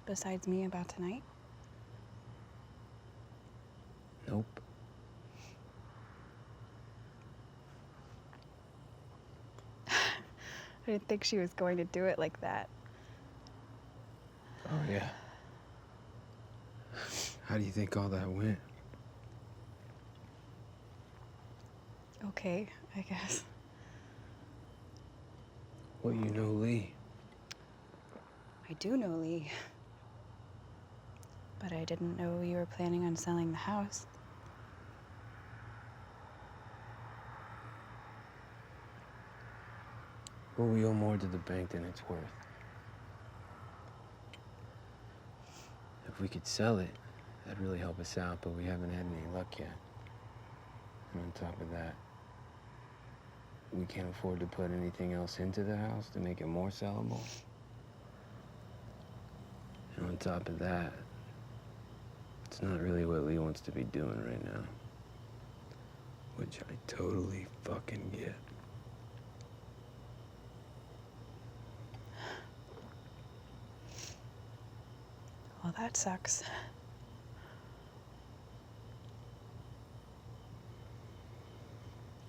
besides me about tonight? Nope. I didn't think she was going to do it like that. Oh, yeah. How do you think all that went? Okay, I guess. Well, you know Leigh. I do know Leigh. But I didn't know you were planning on selling the house. Well, we owe more to the bank than it's worth. If we could sell it, that'd really help us out, but we haven't had any luck yet. And on top of that, we can't afford to put anything else into the house to make it more sellable. And on top of that, it's not really what Leigh wants to be doing right now. Which I totally fucking get. Well, that sucks.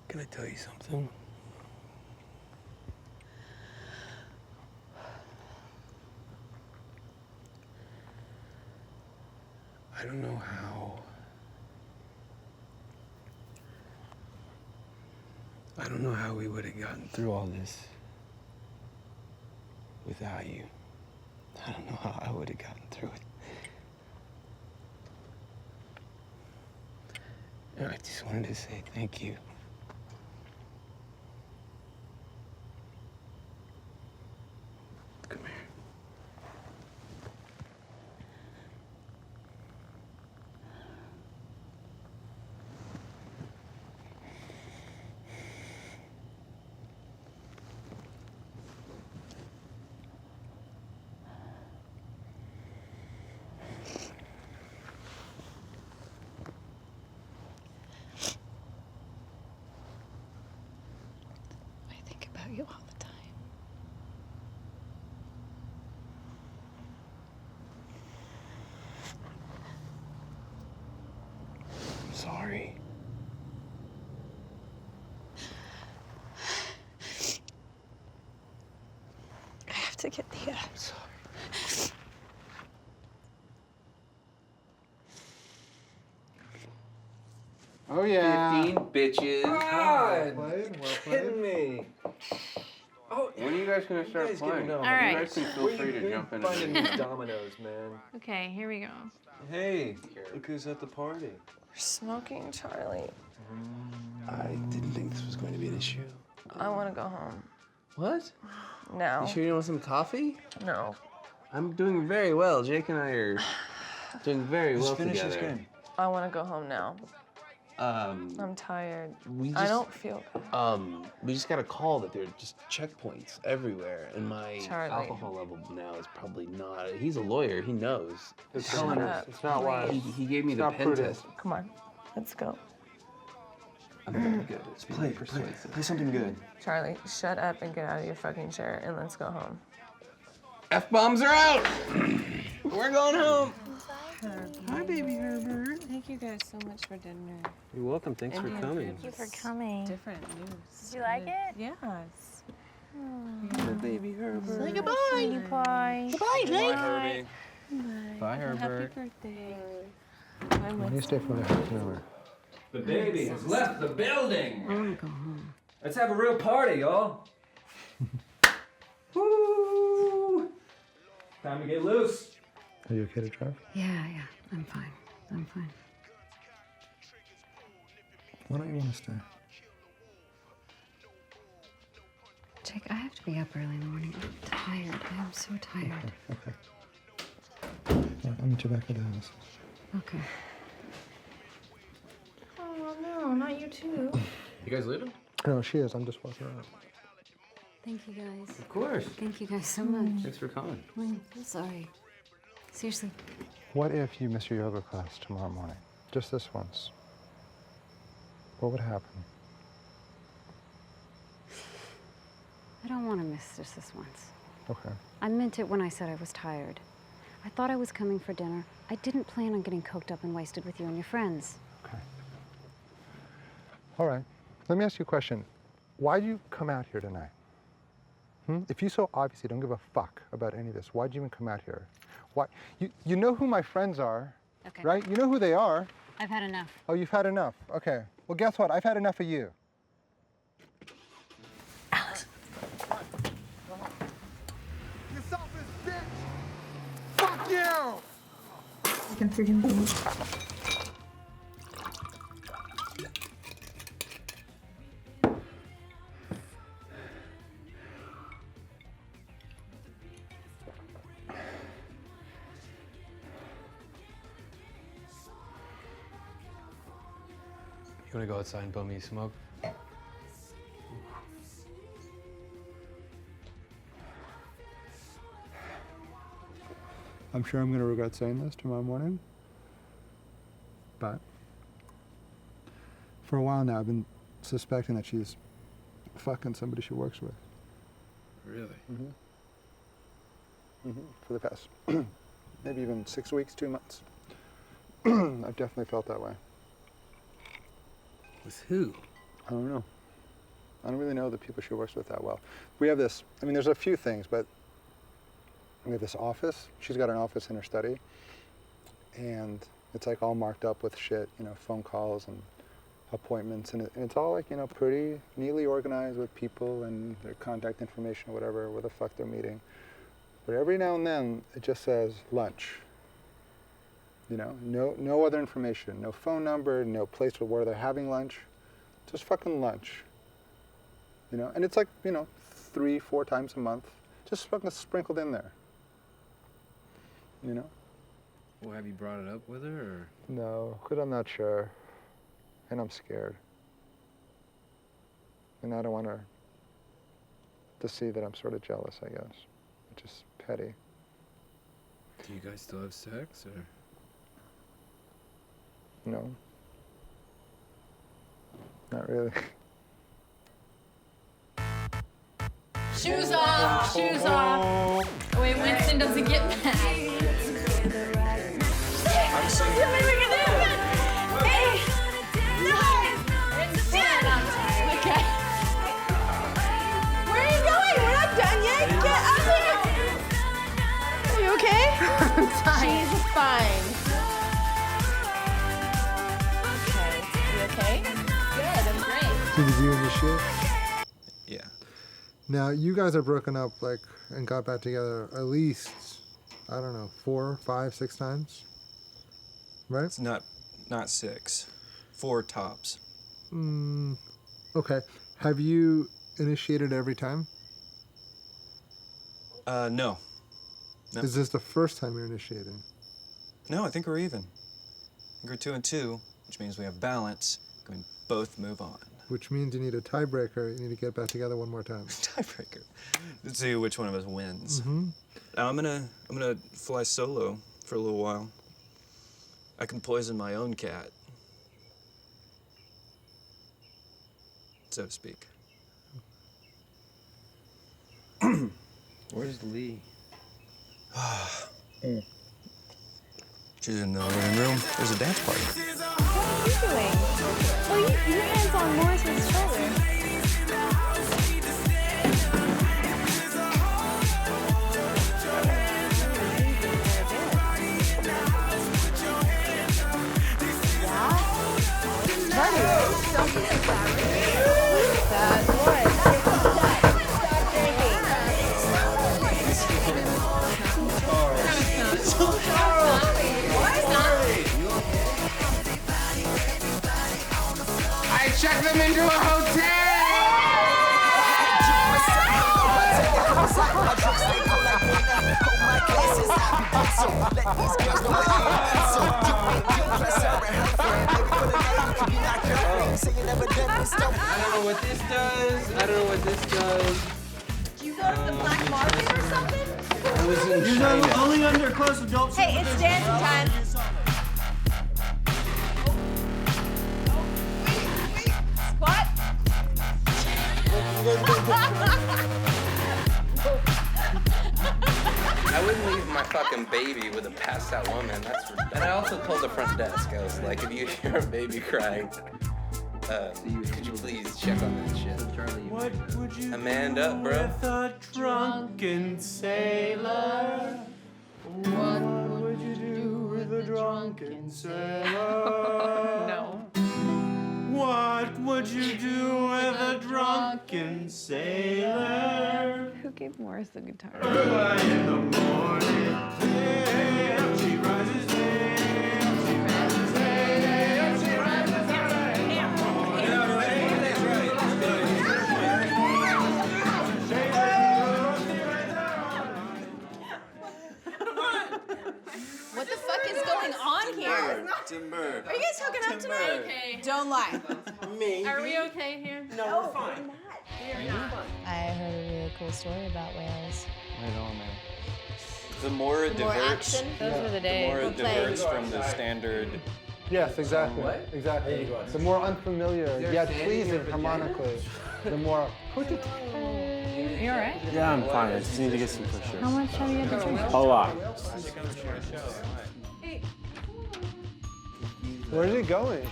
Can I tell you something? I don't know how. I don't know how we would have gotten through all this without you. I don't know how I would have gotten through it. And I just wanted to say thank you. Come here. I think about you all the time. I'm sorry. I have to get the. I'm sorry. Oh yeah. 15 bitches. Well played. Kidding me. Oh, When are you guys gonna start playing? All right. You guys can feel free to jump in. Finding and- these dominoes, man. Okay, here we go. Hey, look who's at the party. We're smoking, Charlie. I didn't think this was going to be an issue. I want to go home. What? No. You sure you don't want some coffee? No. I'm doing very well. Jake and I are doing very well Just finish together. this game. I want to go home now. Um, I'm tired. we I just, don't feel good. we just got a call that there are just checkpoints everywhere, and my Charlie. alcohol level now is probably not. He's a lawyer. He knows. It's Shut telling up. us. It's not wise. He gave me It's the not pen prudent. test. Come on. Let's go. I'm very good. Let's play something good. Charlie, shut up and get out of your fucking chair and let's go home. F-bombs are out. We're going home. Hi, baby Herbert. Thank you guys so much for dinner. You're welcome. Thanks for Indian coming. food Thank you for was coming. Different news. Did you like it? Yes. Hi, baby Herbert. Say goodbye. Goodbye. Bye, Herbie. Bye, Herbert. Happy birthday. When you stay for a half an hour. The baby has left the building. I want to go home. Let's have a real party, y'all. Woo! Time to get loose. Are you okay to drive? Yeah, I'm fine. I'm fine. Why don't you want to stay? Jake, I have to be up early in the morning. I'm tired. I am so tired. Okay. Right, I'll meet you back at the house. Okay. Oh no, not you too. You guys leaving? No, she is. I'm just walking around. Thank you guys. Of course. Thank you guys so much. Thanks for coming. I'm sorry. Seriously. What if you miss your yoga class tomorrow morning? Just this once. What would happen? I don't want to miss just this once. Okay. I meant it when I said I was tired. I thought I was coming for dinner. I didn't plan on getting coked up and wasted with you and your friends. Okay. All right. Let me ask you a question. Why'd you come out here tonight? If you so obviously don't give a fuck about any of this, why'd you even come out here? Why? You know who my friends are, Okay. right? You know who they are. I've had enough. Oh, you've had enough. Okay. Well, guess what? I've had enough of you. Alice. You selfish bitch! Fuck you! I can freaking think. You want to go outside and bum me a smoke? I'm sure I'm going to regret saying this tomorrow morning, but for a while now I've been suspecting that she's fucking somebody she works with. Really? For the past maybe even 6 weeks, 2 months. I've definitely felt that way. With who? I don't know. I don't really know the people she works with that well. We have this, I mean, there's a few things, but we have this office. She's got an office in her study, and it's like all marked up with shit, you know, phone calls and appointments, and it's all like, you know, pretty neatly organized with people and their contact information or whatever, where the fuck they're meeting. But every now and then, it just says lunch. You know, no other information, no phone number, no place where they're having lunch, just fucking lunch. You know, and it's like, you know, 3-4 times a month, just fucking sprinkled in there. You know? Well, have you brought it up with her, or? No, because I'm not sure, and I'm scared. And I don't want her to see that I'm sort of jealous, I guess. It's just petty. Do you guys still have sex, or? No. Not really. Shoes off! Shoes off! Wait, Winston doesn't get mad. Okay. Where are you going? We're not done yet. Get up here. Are you okay? She's fine. Okay. You okay? Good. I'm great. Did you and the shit? Yeah. Now, you guys are broken up, like, and got back together at least, I don't know, 4, 5, 6 times? Right? It's not 6. 4 tops. Okay. Have you initiated every time? No. Is this the first time you're initiating? No, I think we're even. I think we're 2 and 2, which means we have balance. We can both move on. Which means you need a tiebreaker. You need to get back together one more time. Tiebreaker. Let's see which one of us wins. Mm-hmm. I'm gonna fly solo for a little while. I can poison my own cat, so to speak. Where's Leigh? She's in the living room. There's a dance party. What are you doing? Oh, your hand's on Morris's shoulder. Yeah? Bad boy. I checked them into a hotel! I don't know what this does. I don't know what this does. Did you go to the black market or something? I was in You China. know, only under close adult Hey, it's dancing time. Squat. I wouldn't leave my fucking baby with a passed out woman. And I also told the front desk, I was like, if you hear a baby crying, could you please check on that shit? What would you Amanda, bro. with a drunken sailor? What would you do with a drunken sailor? No. What would you do with a drunken sailor? Who gave Morris the guitar? Early in the morning, hey, up she rises, hey, up she rises, hey, up she rises, What the fuck is going on here? Timber. Are you guys hooking up tonight? Okay. Don't lie. Me? Are we okay here? No, we're fine. We are not. I heard a really cool story about whales. Right on, man. The more it More diverts, action. Those were the the days. more it We're playing. diverts from the standard. Yes, exactly. What? Exactly. The more unfamiliar, yet pleasing harmonically, the more. You all right? Yeah, I'm fine. I just need to get some fresh air. How much have you had to drink? A lot. Where's he going?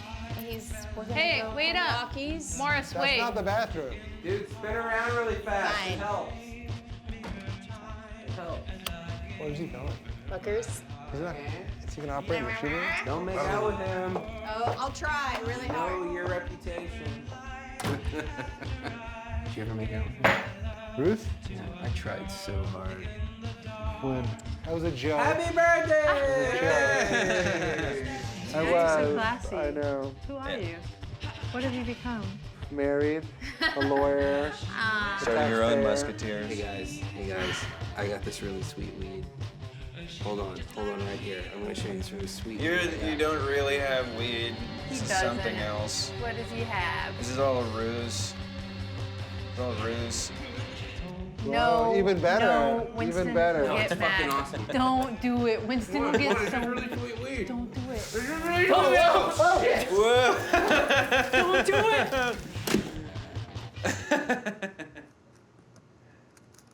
He's Hey, wait up. Rockies. Morris, That's wait. not the bathroom. Dude, spin around really fast. Fine. Help. Help. Where's he going? Fuckers. Is he gonna operate machinery? Don't make out with him. Oh, I'll try really hard. Know your reputation. Did you ever make out with him? Ruth? Yeah, I tried so hard. When? That was a joke. Happy birthday! I You're was. so classy. I know. Who are you? What have you become? Married, a lawyer. Starting your own taxpayer. musketeers. Hey guys, I got this really sweet weed. Hold on right here. I'm gonna show you this really sweet You weed. don't really have weed. This is something else. What does he have? This is all a ruse. It's all a ruse. Whoa, even better. No, Winston, Even better. Get it's mad. fucking awesome. Don't do it. Winston will get so. really sweet weed. Don't do it. Whoa! Don't do it.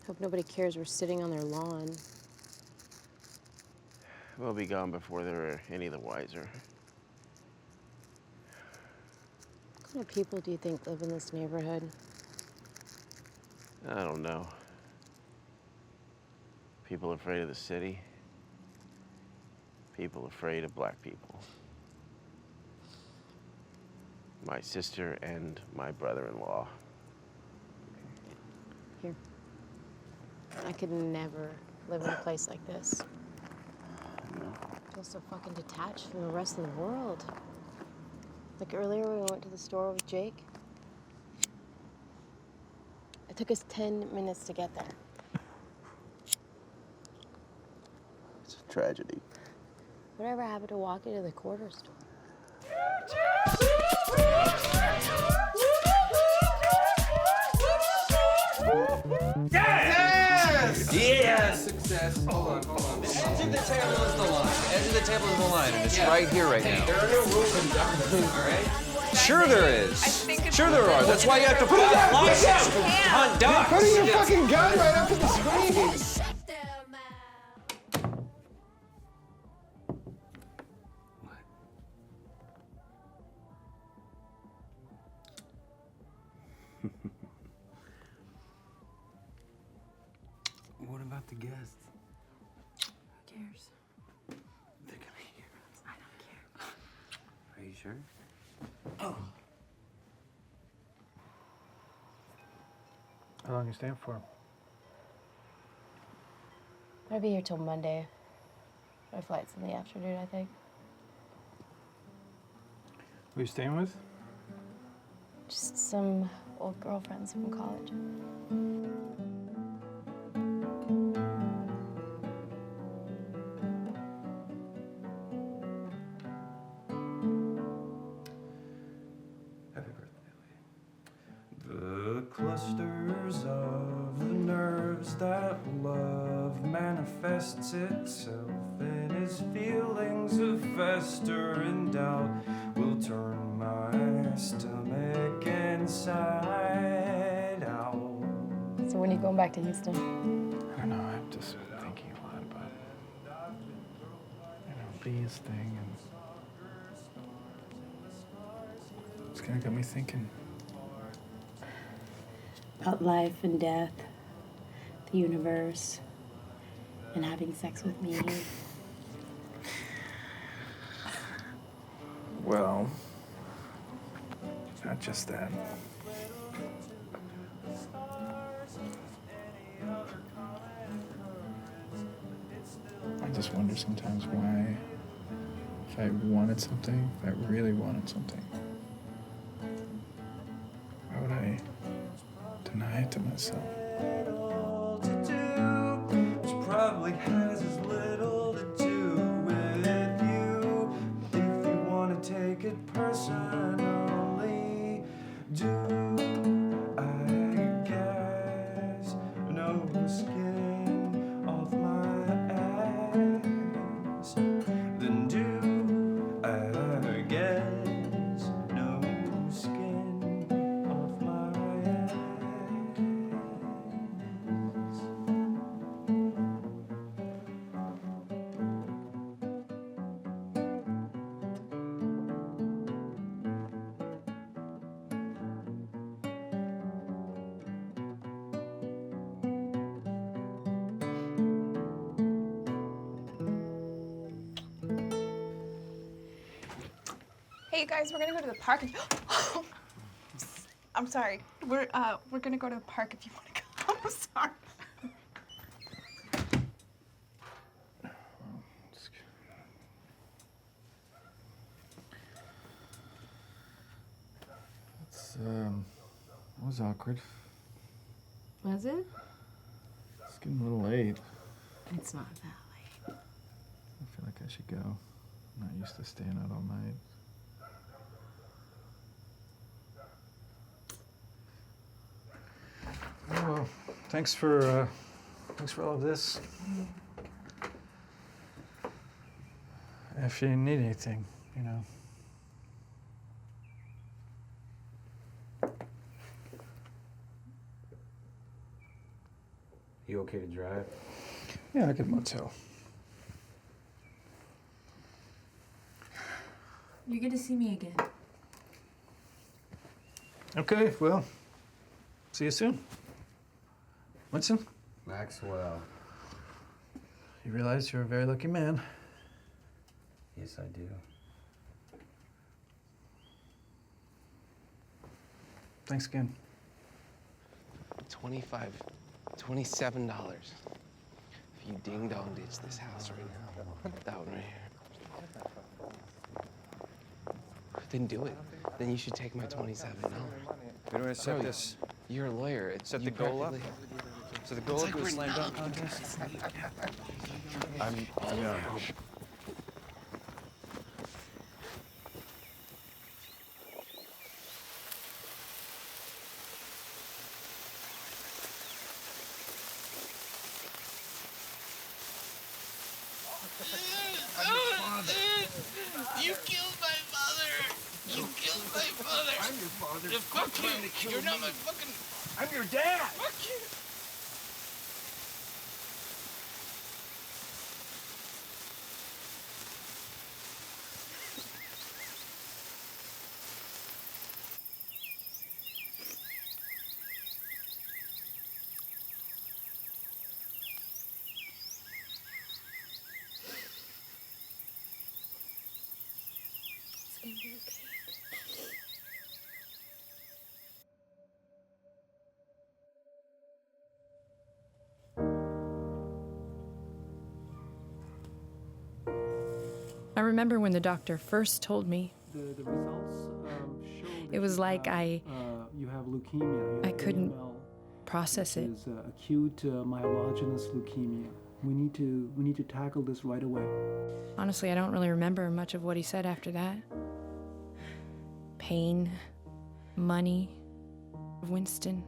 Hope nobody cares we're sitting on their lawn. We'll be gone before they're any the wiser. What kind of people do you think live in this neighborhood? I don't know. People afraid of the city. People afraid of black people. My sister and my brother-in-law. Here. I could never live in a place like this. I feel so fucking detached from the rest of the world. Like earlier when we went to the store with Jake. It took us 10 minutes to get there. It's a tragedy. Whatever happened to walking to the corner store? Yes! Yes! Success. Hold on. The edge of the table is the line. The edge of the table is the line, and it's Yeah. right here, right Hey, now. there are no rules in ducking, all right? Sure there is. Sure there are. That's why you have to put out license to hunt You're ducks. putting your fucking gun right up to the screen. What about the guests? Who cares? They're gonna hear us. I don't care. Are you sure? Oh, How long you staying for? I'll be here till Monday. My flight's in the afternoon, I think. Who you staying with? Just some old girlfriends from college. Happy birthday, Leigh. The clusters of the nerves that love manifests itself in his feelings of fester and doubt will turn my stomach inside out. So when are you going back to Houston? I don't know, I'm just thinking a lot about, Lee's thing, and it's kind of got me thinking. About life and death, the universe, and having sex with me. Well, not just that. I just wonder sometimes why, if I wanted something, if I really wanted something, why would I deny it to myself? Which probably has as little to do with you. If you want to take it personally, do I guess no skin off my ass? Then do I guess no skin off my ass? Hey, you guys, we're gonna go to the park. I'm sorry. We're gonna go to the park if you want to go. I'm sorry. That was awkward. Was it? It's getting a little late. It's not that late. I feel like I should go. I'm not used to staying out all night. Oh, well, thanks for all of this. If you need anything, You okay to drive? Yeah, I could motel. You're good to see me again. Okay, well, see you soon. Winston? Maxwell. You realize you're a very lucky man. Yes, I do. Thanks again. $27. If you ding-dong ditch this house right now, that one right here. Then do it. Then you should take my $27. We don't set this. You're a lawyer. Set the goal up. So the goal up is slam dunk contest. I'm young. You killed my father! You killed my father! I'm your father. Fuck you! You're not my fucking... I'm your dad! Fuck you! It's gonna be okay. I remember when the doctor first told me. The results show It was like you have leukemia. I couldn't process it. It's acute myelogenous leukemia. We need to tackle this right away. Honestly, I don't really remember much of what he said after that. Pain, money, Winston.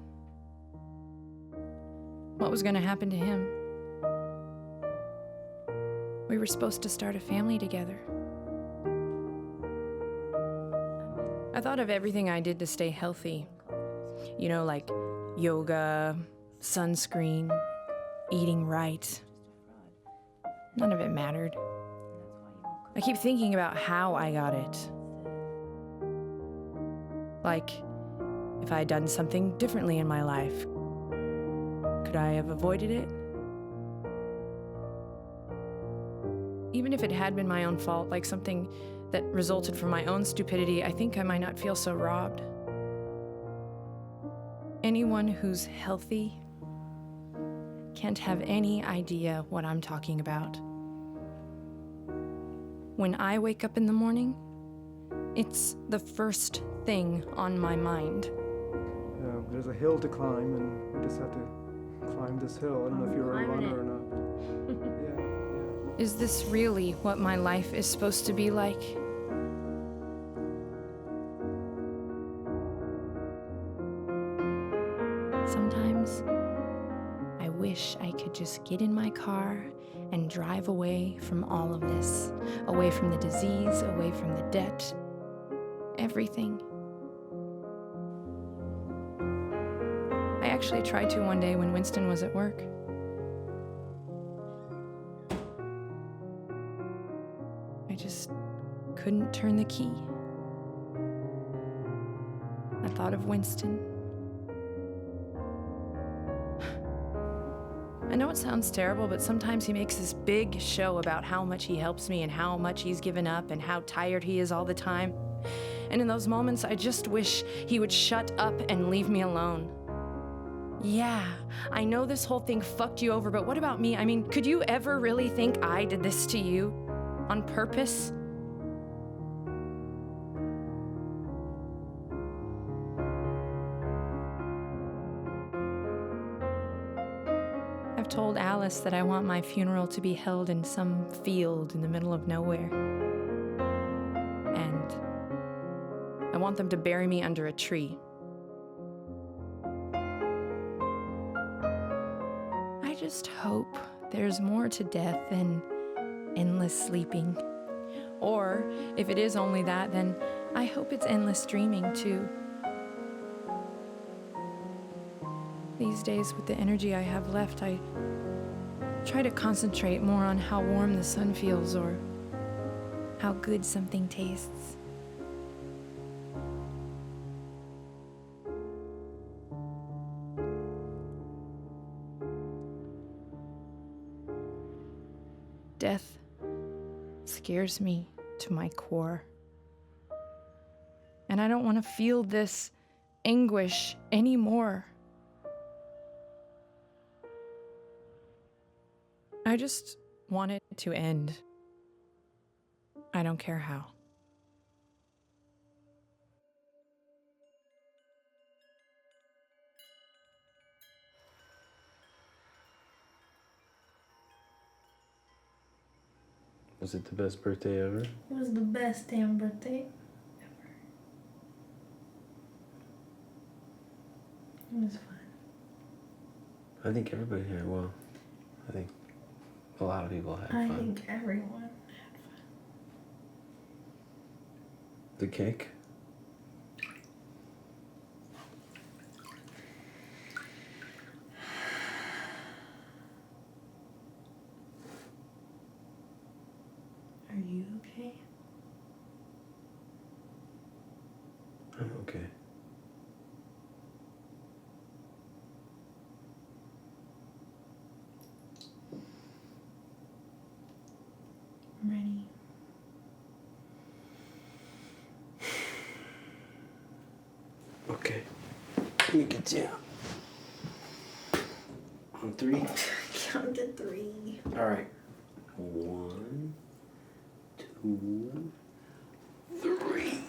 What was going to happen to him? We were supposed to start a family together. I thought of everything I did to stay healthy. You know, like yoga, sunscreen, eating right. None of it mattered. I keep thinking about how I got it. Like, if I had done something differently in my life, could I have avoided it? Even if it had been my own fault, like something that resulted from my own stupidity, I think I might not feel so robbed. Anyone who's healthy can't have any idea what I'm talking about. When I wake up in the morning, it's the first thing on my mind. There's a hill to climb, and we just have to climb this hill. I don't know if you're a runner or not. Is this really what my life is supposed to be like? Sometimes I wish I could just get in my car and drive away from all of this, away from the disease, away from the debt, everything. I actually tried to one day when Winston was at work. I just couldn't turn the key. I thought of Winston. I know it sounds terrible, but sometimes he makes this big show about how much he helps me and how much he's given up and how tired he is all the time. And in those moments, I just wish he would shut up and leave me alone. Yeah, I know this whole thing fucked you over, but what about me? I mean, could you ever really think I did this to you on purpose? I've told Alice that I want my funeral to be held in some field in the middle of nowhere. And I want them to bury me under a tree. I just hope there's more to death than endless sleeping. Or if it is only that, then I hope it's endless dreaming too. These days, with the energy I have left, I try to concentrate more on how warm the sun feels or how good something tastes. Death scares me to my core. And I don't want to feel this anguish anymore. I just want it to end. I don't care how. Was it the best birthday ever? It was the best damn birthday ever. It was fun. I think everybody here, well, I think a lot of people had I fun. think everyone had fun. The cake? Are you okay? I'm okay. I'm ready. Okay. Let me get you. On 3? Count to 3. All right. 1, 2, 2, 3.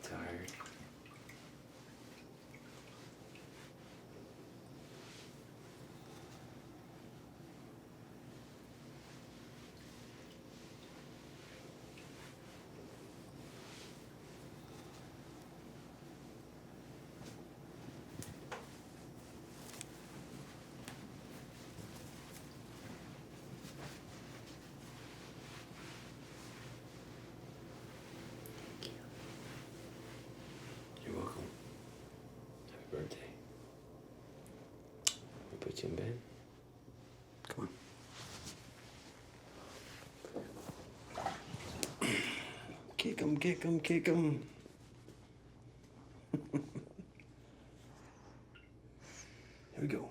Tired. You're welcome. Happy birthday. We put you in bed? Come on. Kick him, kick him, kick him. Here we go.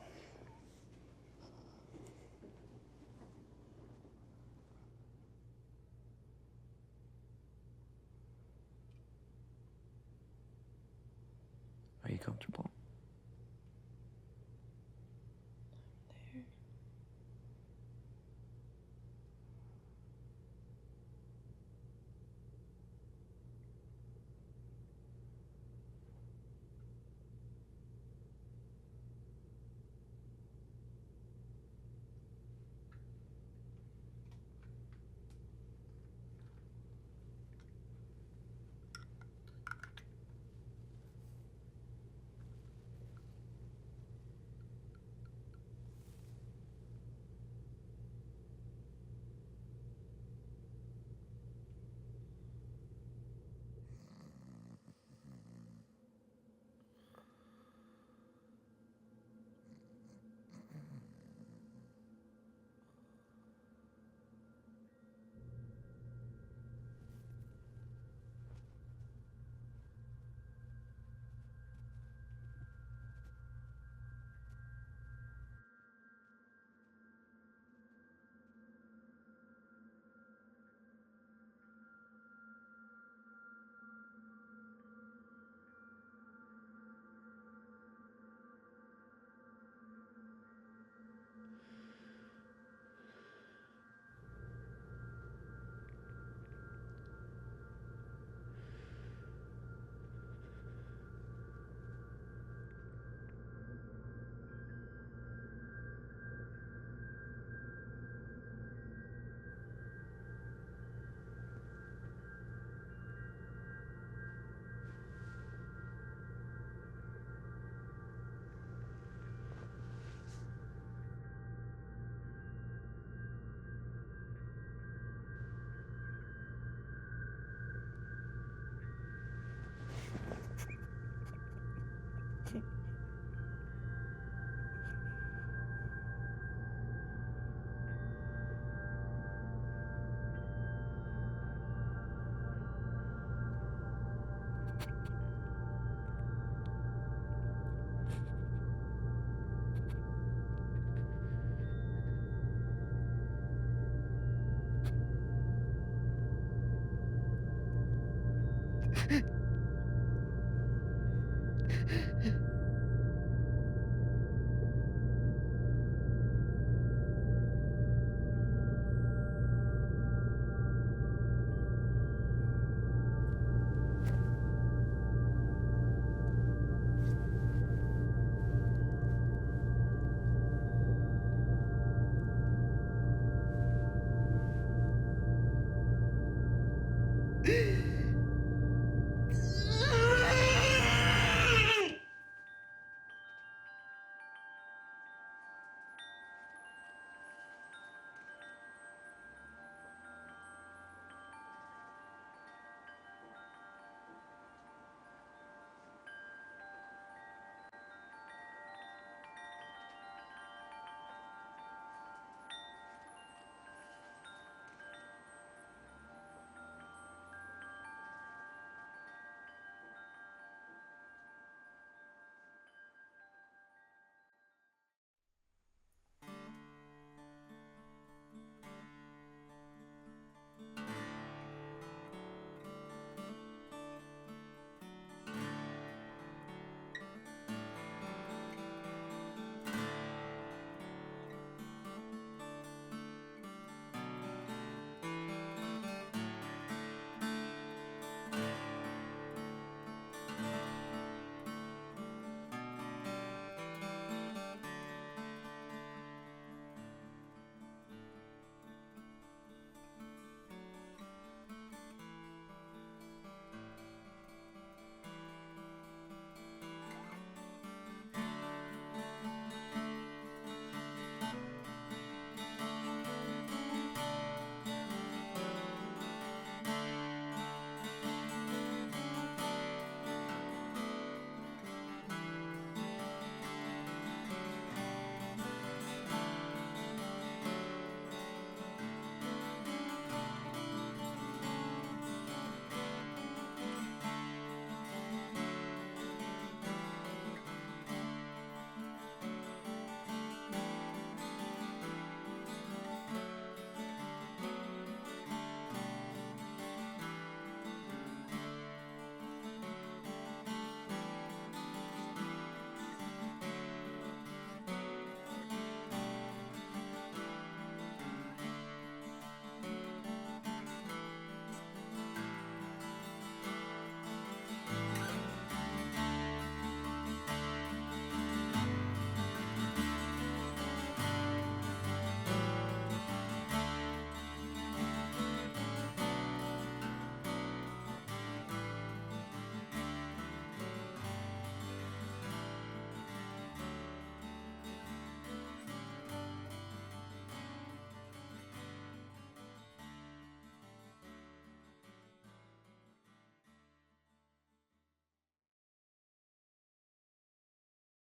Are you comfortable?